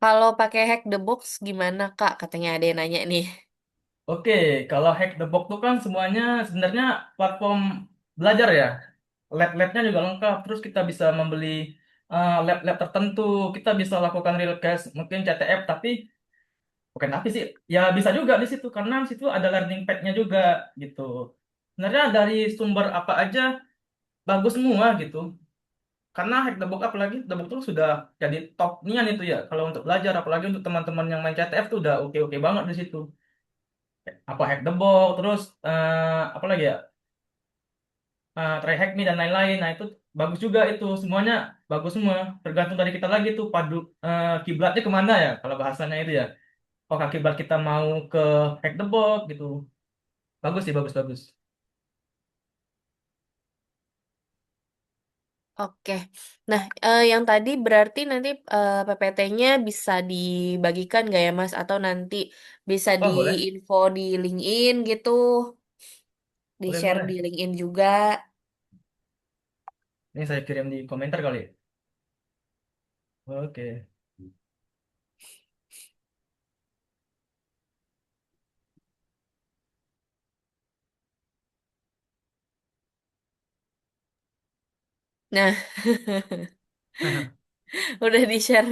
Kalau pakai hack the box gimana Kak? Katanya ada yang nanya nih. Oke, kalau Hack the Box itu kan semuanya sebenarnya platform belajar ya. Lab-labnya juga lengkap. Terus kita bisa membeli lab-lab tertentu. Kita bisa lakukan real case, mungkin CTF, tapi bukan tapi sih. Ya bisa juga di situ karena di situ ada learning pad-nya juga gitu. Sebenarnya dari sumber apa aja bagus semua gitu. Karena Hack the Box apalagi the Box itu sudah jadi top nian itu ya. Kalau untuk belajar apalagi untuk teman-teman yang main CTF tuh udah oke-oke banget di situ. Apa Hack the Box, terus apa lagi ya? Try Hack Me dan lain-lain. Nah, itu bagus juga itu semuanya bagus semua. Tergantung dari kita lagi tuh padu kiblatnya kemana ya kalau bahasanya itu ya. Apakah kiblat kita mau ke hack the box gitu. Bagus sih bagus-bagus. Oke. Nah, yang tadi berarti nanti PPT-nya bisa dibagikan nggak ya, Mas? Atau nanti bisa Oh boleh, di-info di LinkedIn gitu, boleh di-share di boleh. LinkedIn juga. Ini saya kirim di komentar kali. Oke. Nah, udah di-share,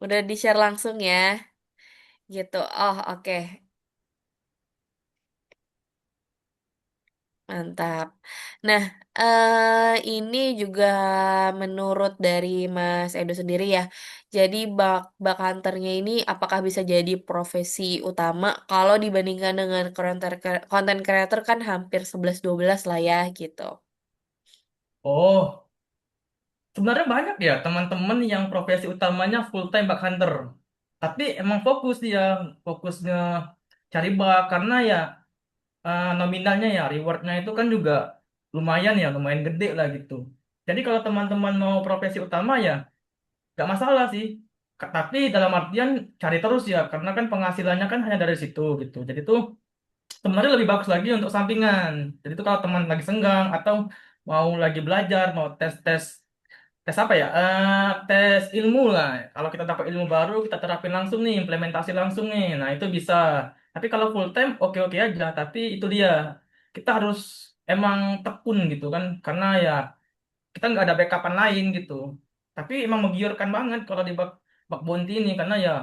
udah di-share langsung ya, gitu. Oh, oke. Mantap. Nah, ini juga menurut dari Mas Edo sendiri ya. Jadi bak hunternya ini apakah bisa jadi profesi utama kalau dibandingkan dengan content creator kan hampir 11-12 lah ya gitu. Oh, sebenarnya banyak ya teman-teman yang profesi utamanya full time bug hunter. Tapi emang fokusnya cari bug karena ya nominalnya ya rewardnya itu kan juga lumayan ya, lumayan gede lah gitu. Jadi kalau teman-teman mau profesi utama ya nggak masalah sih. Tapi dalam artian cari terus ya, karena kan penghasilannya kan hanya dari situ gitu. Jadi tuh sebenarnya lebih bagus lagi untuk sampingan. Jadi tuh kalau teman lagi senggang atau mau lagi belajar, mau tes-tes tes apa ya? Tes ilmu lah. Kalau kita dapat ilmu baru, kita terapin langsung nih, implementasi langsung nih. Nah, itu bisa. Tapi kalau full time, oke-oke aja. Tapi itu dia. Kita harus emang tekun gitu kan. Karena ya kita nggak ada backupan lain gitu. Tapi emang menggiurkan banget kalau di bak bounty ini. Karena ya,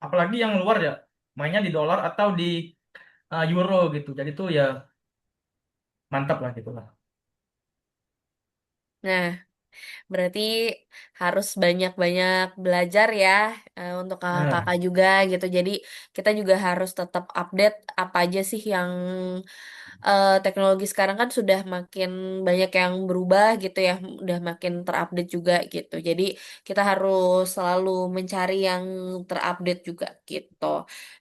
apalagi yang luar ya, mainnya di dolar atau di euro gitu. Jadi tuh ya mantap lah gitu lah. Nah, berarti harus banyak-banyak belajar ya untuk kakak-kakak Nah, juga gitu. Jadi kita juga harus tetap update apa aja sih yang teknologi sekarang kan sudah makin banyak yang berubah gitu ya, udah makin terupdate juga gitu. Jadi kita harus selalu mencari yang terupdate juga gitu.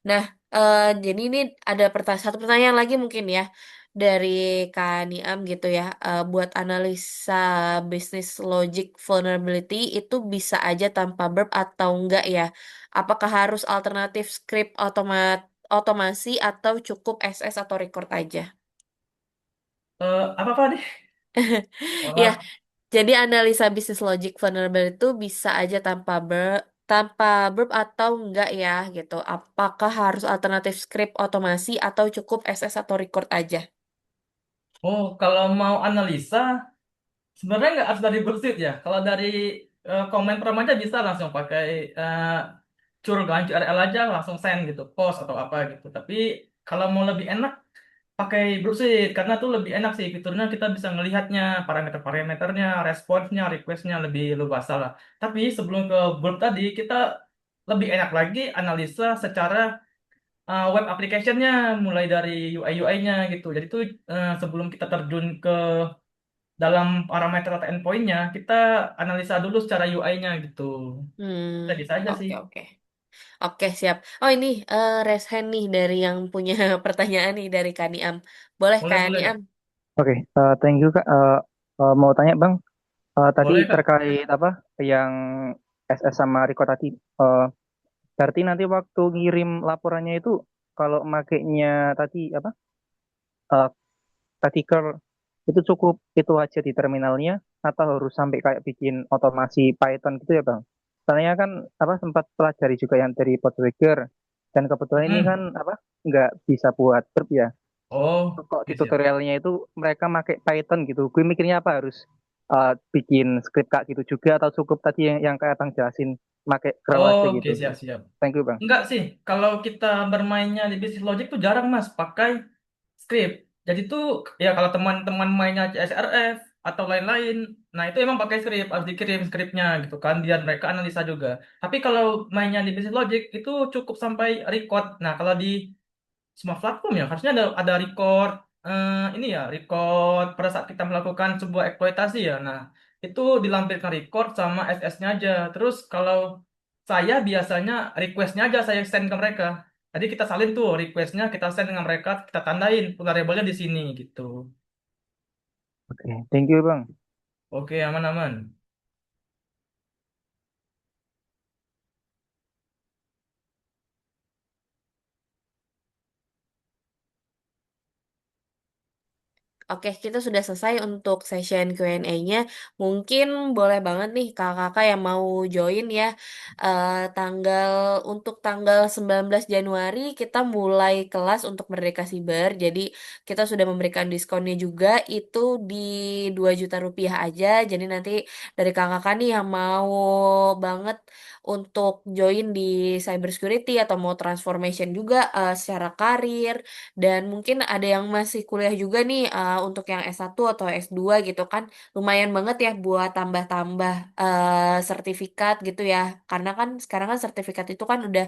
Nah, jadi ini ada satu pertanyaan lagi mungkin ya dari Kak Niam gitu ya, buat analisa business logic vulnerability itu bisa aja tanpa verb atau enggak ya? Apakah harus alternatif script otomasi atau cukup SS atau record aja? apa-apa deh? Ya, Wah. jadi analisa bisnis logic vulnerable itu bisa aja tanpa verb atau enggak ya gitu. Apakah harus alternatif script otomasi atau cukup SS atau record aja? Oh, kalau mau analisa, sebenarnya nggak harus dari Bersit ya. Kalau dari komen aja bisa langsung pakai curgan CRL aja langsung send gitu, post atau apa gitu. Tapi kalau mau lebih enak pakai Bersit karena tuh lebih enak sih fiturnya kita bisa ngelihatnya parameter-parameternya, responsnya, requestnya lebih luas lah. Tapi sebelum ke Burp tadi kita lebih enak lagi analisa secara web application-nya mulai dari UI UI-nya gitu. Jadi tuh sebelum kita terjun ke dalam parameter atau endpoint-nya, kita analisa dulu secara UI-nya gitu. Kita Hmm, bisa aja sih. oke oke. Oke, siap. Oh, ini raise hand nih dari yang punya pertanyaan nih dari Kaniam. Boleh Boleh, boleh, Kaniam? Kak. Oke, thank you Kak. Mau tanya Bang, tadi Boleh, Kak. terkait apa yang SS sama Riko tadi, eh, berarti nanti waktu ngirim laporannya itu kalau makainya tadi apa, uh, tadi curl itu cukup itu aja di terminalnya atau harus sampai kayak bikin otomasi Python gitu ya Bang? Soalnya kan apa sempat pelajari juga yang dari Podwagger dan kebetulan ini kan Mm-mm. apa nggak bisa buat verb ya. Oh, Kok di oke, siap. tutorialnya itu mereka pakai Python gitu. Gue mikirnya apa harus bikin script kak gitu juga atau cukup tadi yang kayak Bang jelasin pakai curl aja Oke, gitu. siap, siap. Thank you Bang. Enggak sih, kalau kita bermainnya di Business Logic tuh jarang, Mas, pakai script. Jadi tuh, ya kalau teman-teman mainnya CSRF atau lain-lain, nah itu emang pakai script, harus dikirim scriptnya gitu kan, biar mereka analisa juga. Tapi kalau mainnya di Business Logic itu cukup sampai record. Nah, kalau di semua platform ya harusnya ada record ini ya record pada saat kita melakukan sebuah eksploitasi ya. Nah itu dilampirkan record sama SS-nya aja. Terus kalau saya biasanya request-nya aja saya send ke mereka. Tadi kita salin tuh request-nya, kita send dengan mereka, kita tandain variabelnya di sini gitu. Oke, thank you Bang. Oke, aman-aman. Oke, kita sudah selesai untuk session Q&A-nya. Mungkin boleh banget nih kakak-kakak yang mau join ya. Untuk tanggal 19 Januari kita mulai kelas untuk Merdeka Siber. Jadi kita sudah memberikan diskonnya juga itu di 2 juta rupiah aja. Jadi nanti dari kakak-kakak nih yang mau banget untuk join di cybersecurity atau mau transformation juga secara karir dan mungkin ada yang masih kuliah juga nih untuk yang S1 atau S2 gitu kan. Lumayan banget ya buat tambah-tambah sertifikat gitu ya. Karena kan sekarang kan sertifikat itu kan udah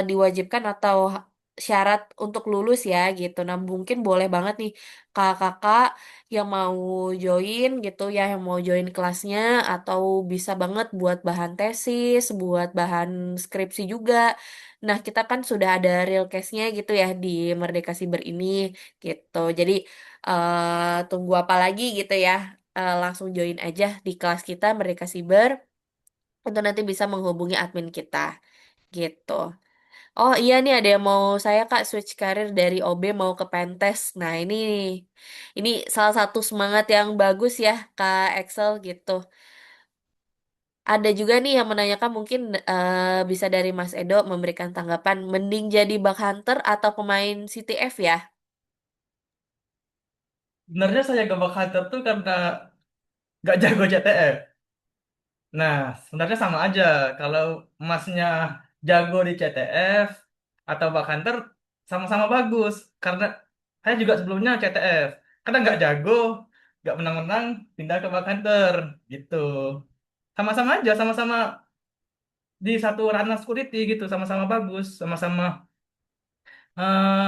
diwajibkan atau syarat untuk lulus ya gitu. Nah, mungkin boleh banget nih kakak-kakak yang mau join gitu ya, yang mau join kelasnya atau bisa banget buat bahan tesis, buat bahan skripsi juga. Nah, kita kan sudah ada real case-nya gitu ya di Merdeka Siber ini gitu. Jadi tunggu apa lagi gitu ya. Langsung join aja di kelas kita Merdeka Siber untuk nanti bisa menghubungi admin kita gitu. Oh iya nih ada yang mau saya Kak switch karir dari OB mau ke Pentes. Nah ini salah satu semangat yang bagus ya Kak Excel gitu. Ada juga nih yang menanyakan mungkin bisa dari Mas Edo memberikan tanggapan mending jadi bug hunter atau pemain CTF ya. Sebenarnya saya gak hunter tuh karena gak jago CTF. Nah, sebenarnya sama aja. Kalau emasnya jago di CTF atau Bug Hunter, sama-sama bagus. Karena saya juga sebelumnya CTF. Karena nggak jago, nggak menang-menang, pindah ke Bug Hunter. Gitu. Sama-sama aja, sama-sama di satu ranah security gitu. Sama-sama bagus, sama-sama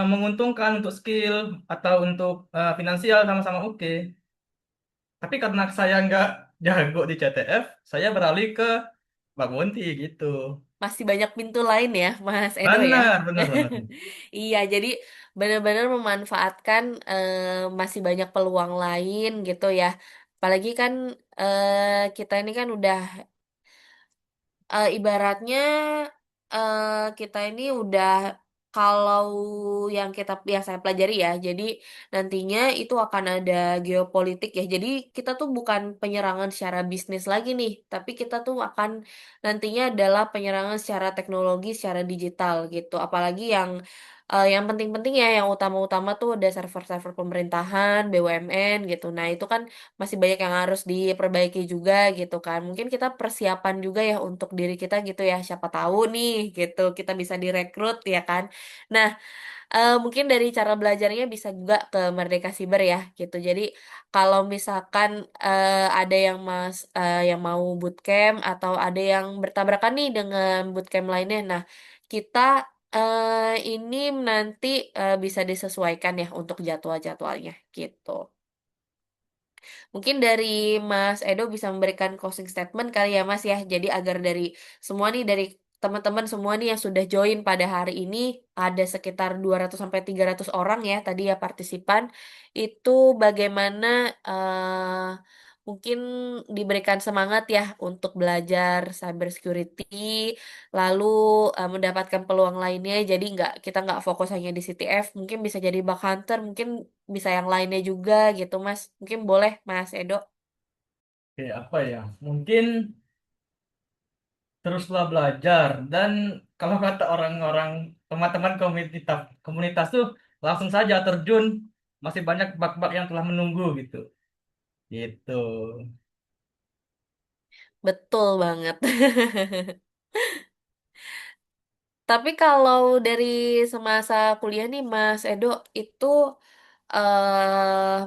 menguntungkan untuk skill atau untuk finansial, sama-sama oke. Tapi karena saya nggak jago di CTF, saya beralih ke Bang Monty gitu. Masih banyak pintu lain ya Mas Edo ya. Benar, benar, benar. Iya, jadi benar-benar memanfaatkan masih banyak peluang lain gitu ya. Apalagi kan kita ini kan udah ibaratnya kita ini udah kalau yang saya pelajari ya, jadi nantinya itu akan ada geopolitik ya. Jadi kita tuh bukan penyerangan secara bisnis lagi nih, tapi kita tuh akan nantinya adalah penyerangan secara teknologi, secara digital gitu. Apalagi yang penting-penting ya, yang utama-utama tuh ada server-server pemerintahan, BUMN gitu. Nah, itu kan masih banyak yang harus diperbaiki juga gitu kan. Mungkin kita persiapan juga ya untuk diri kita gitu ya. Siapa tahu nih gitu kita bisa direkrut ya kan. Nah, mungkin dari cara belajarnya bisa juga ke Merdeka Siber ya gitu. Jadi kalau misalkan ada yang mau bootcamp atau ada yang bertabrakan nih dengan bootcamp lainnya. Nah, kita ini nanti bisa disesuaikan ya untuk jadwal-jadwalnya gitu. Mungkin dari Mas Edo bisa memberikan closing statement kali ya Mas ya. Jadi agar dari semua nih dari teman-teman semua nih yang sudah join pada hari ini ada sekitar 200 sampai 300 orang ya tadi ya partisipan itu bagaimana mungkin diberikan semangat ya untuk belajar cybersecurity lalu mendapatkan peluang lainnya jadi kita nggak fokus hanya di CTF mungkin bisa jadi bug hunter mungkin bisa yang lainnya juga gitu Mas mungkin boleh Mas Edo. Oke, apa ya? Mungkin teruslah belajar dan kalau kata orang-orang teman-teman komunitas komunitas tuh langsung saja terjun. Masih banyak bak-bak yang telah menunggu gitu. Gitu. Betul banget. Tapi kalau dari semasa kuliah nih Mas Edo itu eh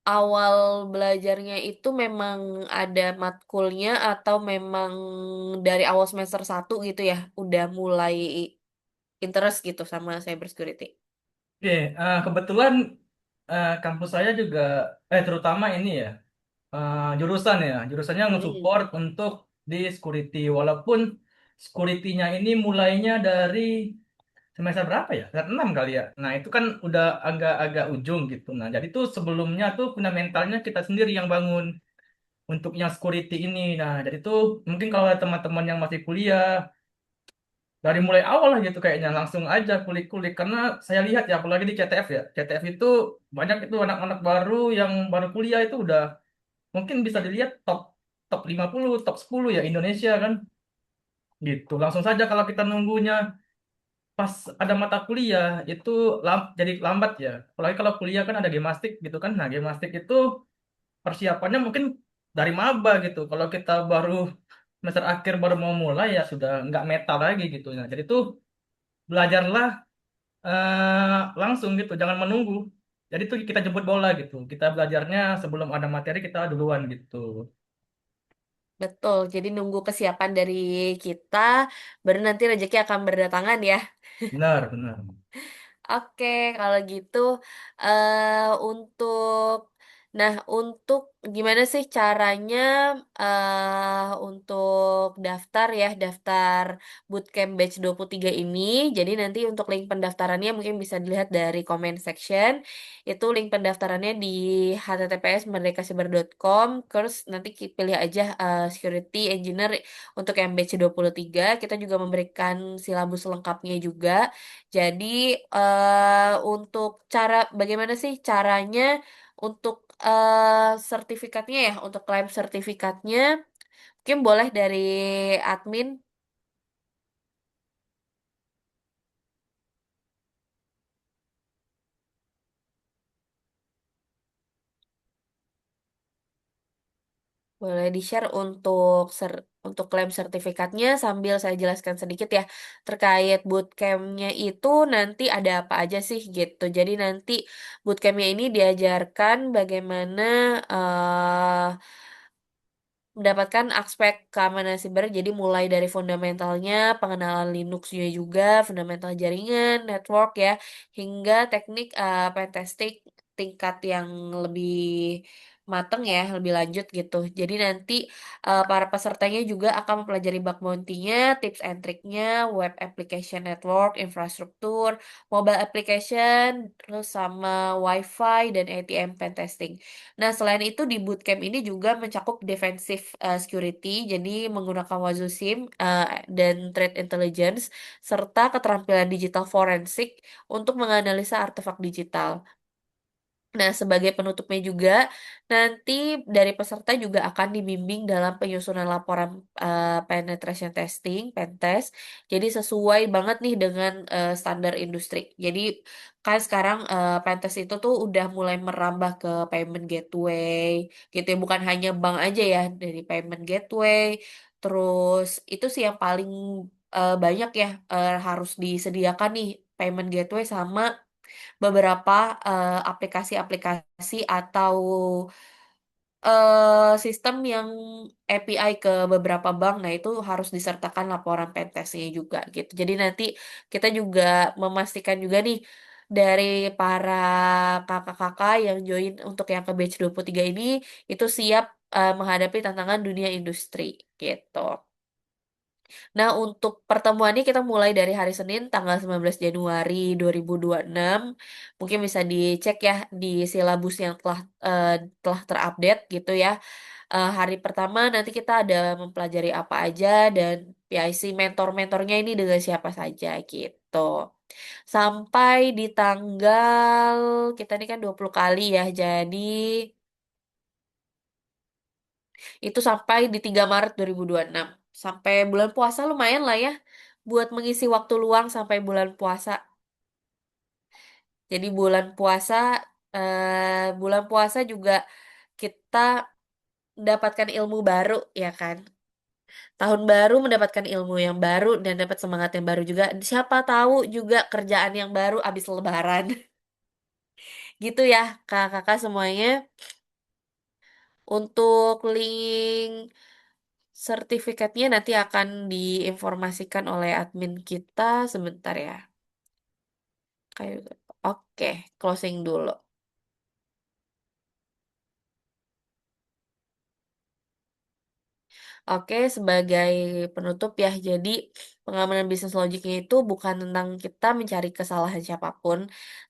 awal belajarnya itu memang ada matkulnya atau memang dari awal semester 1 gitu ya udah mulai interest gitu sama cybersecurity. Oke, kebetulan kampus saya juga terutama ini ya. jurusan ya. Jurusannya Mm-mm. nge-support untuk di security. Walaupun security-nya ini mulainya dari semester berapa ya? Semester 6 kali ya. Nah, itu kan udah agak-agak ujung gitu. Nah, jadi tuh sebelumnya tuh fundamentalnya kita sendiri yang bangun untuk yang security ini. Nah, jadi tuh mungkin kalau ada teman-teman yang masih kuliah dari mulai awal lah gitu kayaknya langsung aja kulik-kulik karena saya lihat ya apalagi di CTF ya. CTF itu banyak itu anak-anak baru yang baru kuliah itu udah mungkin bisa dilihat top top 50 top 10 ya Indonesia kan gitu. Langsung saja kalau kita nunggunya pas ada mata kuliah itu jadi lambat ya. Apalagi kalau kuliah kan ada gemastik gitu kan. Nah, gemastik itu persiapannya mungkin dari maba gitu. Kalau kita baru semester akhir baru mau mulai ya sudah nggak meta lagi gitu. Nah, jadi tuh belajarlah langsung gitu, jangan menunggu. Jadi tuh kita jemput bola gitu. Kita belajarnya sebelum ada materi kita duluan gitu. Betul, jadi nunggu kesiapan dari kita, baru nanti rezeki akan berdatangan ya. Benar, benar. Oke, kalau gitu untuk untuk gimana sih caranya untuk daftar ya, daftar bootcamp batch 23 ini. Jadi nanti untuk link pendaftarannya mungkin bisa dilihat dari comment section. Itu link pendaftarannya di https://merdekacyber.com. Terus nanti pilih aja security engineer untuk yang batch 23. Kita juga memberikan silabus lengkapnya juga. Jadi untuk bagaimana sih caranya untuk sertifikatnya ya, untuk klaim sertifikatnya, mungkin boleh dari admin, boleh di-share untuk klaim sertifikatnya sambil saya jelaskan sedikit ya terkait bootcampnya itu nanti ada apa aja sih gitu. Jadi nanti bootcampnya ini diajarkan bagaimana mendapatkan aspek keamanan siber, jadi mulai dari fundamentalnya, pengenalan Linux-nya juga, fundamental jaringan, network ya, hingga teknik pentesting tingkat yang lebih mateng ya, lebih lanjut gitu. Jadi nanti para pesertanya juga akan mempelajari bug bounty-nya, tips and triknya, web application network, infrastruktur, mobile application, terus sama WiFi dan ATM pentesting. Nah, selain itu di bootcamp ini juga mencakup defensive security, jadi menggunakan Wazusim dan threat intelligence serta keterampilan digital forensik untuk menganalisa artefak digital. Nah, sebagai penutupnya juga, nanti dari peserta juga akan dibimbing dalam penyusunan laporan penetration testing, pentest. Jadi sesuai banget nih dengan standar industri. Jadi kan sekarang pentest itu tuh udah mulai merambah ke payment gateway, gitu ya. Bukan hanya bank aja ya, dari payment gateway. Terus itu sih yang paling banyak ya harus disediakan nih payment gateway sama beberapa aplikasi-aplikasi atau sistem yang API ke beberapa bank. Nah, itu harus disertakan laporan pentestnya juga gitu. Jadi nanti kita juga memastikan juga nih dari para kakak-kakak yang join untuk yang ke batch 23 ini itu siap menghadapi tantangan dunia industri gitu. Nah, untuk pertemuannya kita mulai dari hari Senin tanggal 19 Januari 2026. Mungkin bisa dicek ya di silabus yang telah terupdate gitu ya. Hari pertama nanti kita ada mempelajari apa aja dan PIC mentor-mentornya ini dengan siapa saja gitu. Sampai di tanggal kita ini kan 20 kali ya. Jadi itu sampai di 3 Maret 2026. Sampai bulan puasa lumayan lah ya buat mengisi waktu luang sampai bulan puasa. Jadi bulan puasa juga kita mendapatkan ilmu baru ya kan. Tahun baru mendapatkan ilmu yang baru dan dapat semangat yang baru juga. Siapa tahu juga kerjaan yang baru abis lebaran. Gitu ya kakak-kakak semuanya. Untuk link sertifikatnya nanti akan diinformasikan oleh admin kita sebentar ya. Kayak oke, closing dulu. Oke, sebagai penutup ya, jadi pengamanan bisnis logiknya itu bukan tentang kita mencari kesalahan siapapun,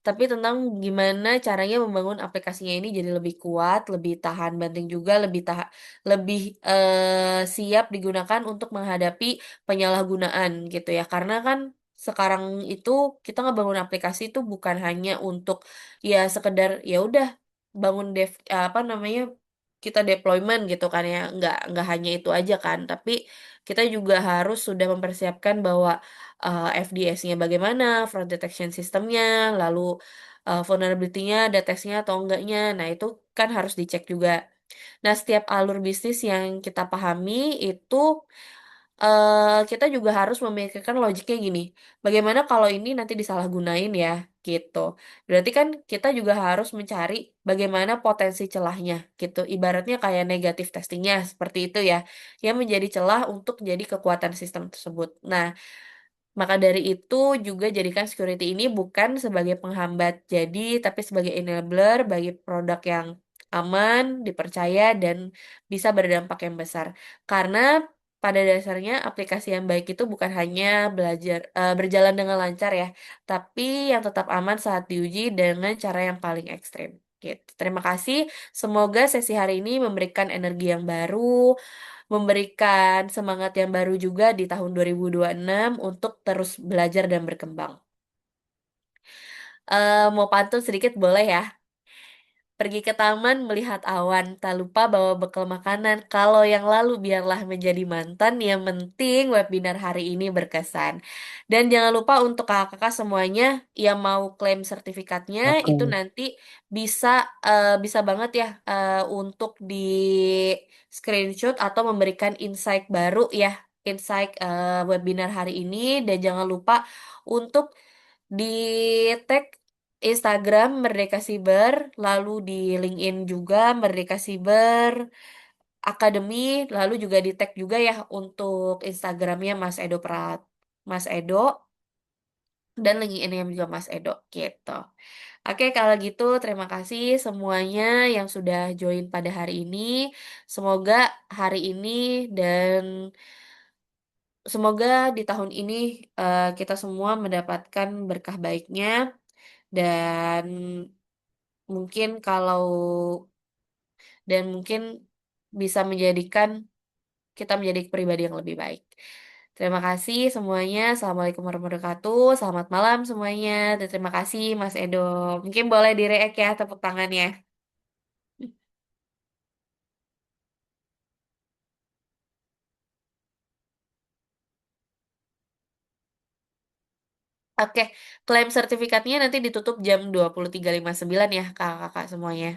tapi tentang gimana caranya membangun aplikasinya ini jadi lebih kuat, lebih tahan banting juga, lebih siap digunakan untuk menghadapi penyalahgunaan gitu ya. Karena kan sekarang itu kita ngebangun aplikasi itu bukan hanya untuk ya sekedar ya udah bangun apa namanya kita deployment gitu kan ya nggak hanya itu aja kan tapi kita juga harus sudah mempersiapkan bahwa FDS-nya bagaimana fraud detection sistemnya lalu vulnerability-nya ada tesnya atau enggaknya nah itu kan harus dicek juga nah setiap alur bisnis yang kita pahami itu kita juga harus memikirkan logiknya gini. Bagaimana kalau ini nanti disalahgunain ya, gitu. Berarti kan kita juga harus mencari bagaimana potensi celahnya, gitu. Ibaratnya kayak negatif testingnya seperti itu ya, yang menjadi celah untuk jadi kekuatan sistem tersebut. Nah, maka dari itu juga jadikan security ini bukan sebagai penghambat, jadi tapi sebagai enabler bagi produk yang aman, dipercaya, dan bisa berdampak yang besar. Karena pada dasarnya aplikasi yang baik itu bukan hanya berjalan dengan lancar ya, tapi yang tetap aman saat diuji dengan cara yang paling ekstrim. Gitu. Terima kasih. Semoga sesi hari ini memberikan energi yang baru, memberikan semangat yang baru juga di tahun 2026 untuk terus belajar dan berkembang. Mau pantun sedikit boleh ya? Pergi ke taman melihat awan, tak lupa bawa bekal makanan. Kalau yang lalu biarlah menjadi mantan, yang penting webinar hari ini berkesan. Dan jangan lupa untuk kakak-kakak semuanya yang mau klaim sertifikatnya itu Oke. nanti bisa bisa banget ya untuk di screenshot atau memberikan insight baru ya, insight webinar hari ini dan jangan lupa untuk di tag Instagram Merdeka Siber, lalu di LinkedIn juga Merdeka Siber Academy, lalu juga di tag juga ya untuk Instagramnya Mas Edo dan LinkedIn-nya juga Mas Edo gitu. Oke, kalau gitu terima kasih semuanya yang sudah join pada hari ini. Semoga hari ini dan semoga di tahun ini kita semua mendapatkan berkah baiknya dan mungkin kalau dan mungkin bisa menjadikan kita menjadi pribadi yang lebih baik. Terima kasih semuanya. Assalamualaikum warahmatullahi wabarakatuh. Selamat malam semuanya. Dan terima kasih Mas Edo. Mungkin boleh di-react ya tepuk tangannya. Oke, klaim sertifikatnya nanti ditutup jam 23.59 ya kakak-kakak semuanya.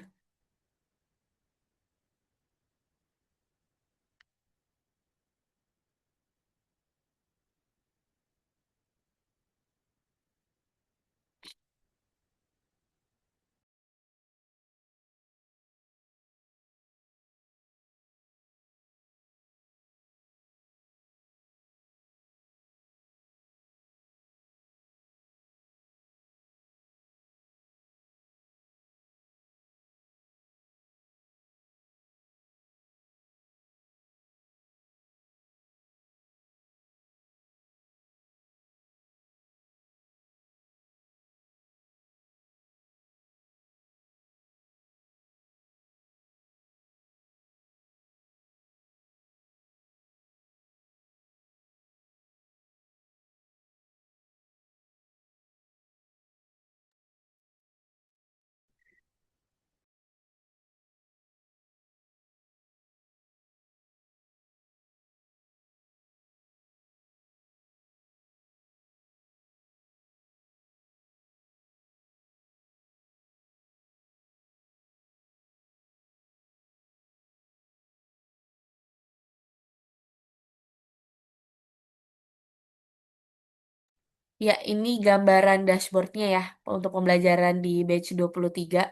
Ya, ini gambaran dashboardnya ya untuk pembelajaran di batch 23.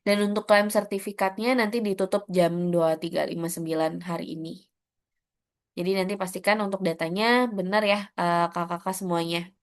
Dan untuk klaim sertifikatnya nanti ditutup jam 23.59 hari ini. Jadi nanti pastikan untuk datanya benar ya kakak-kakak semuanya.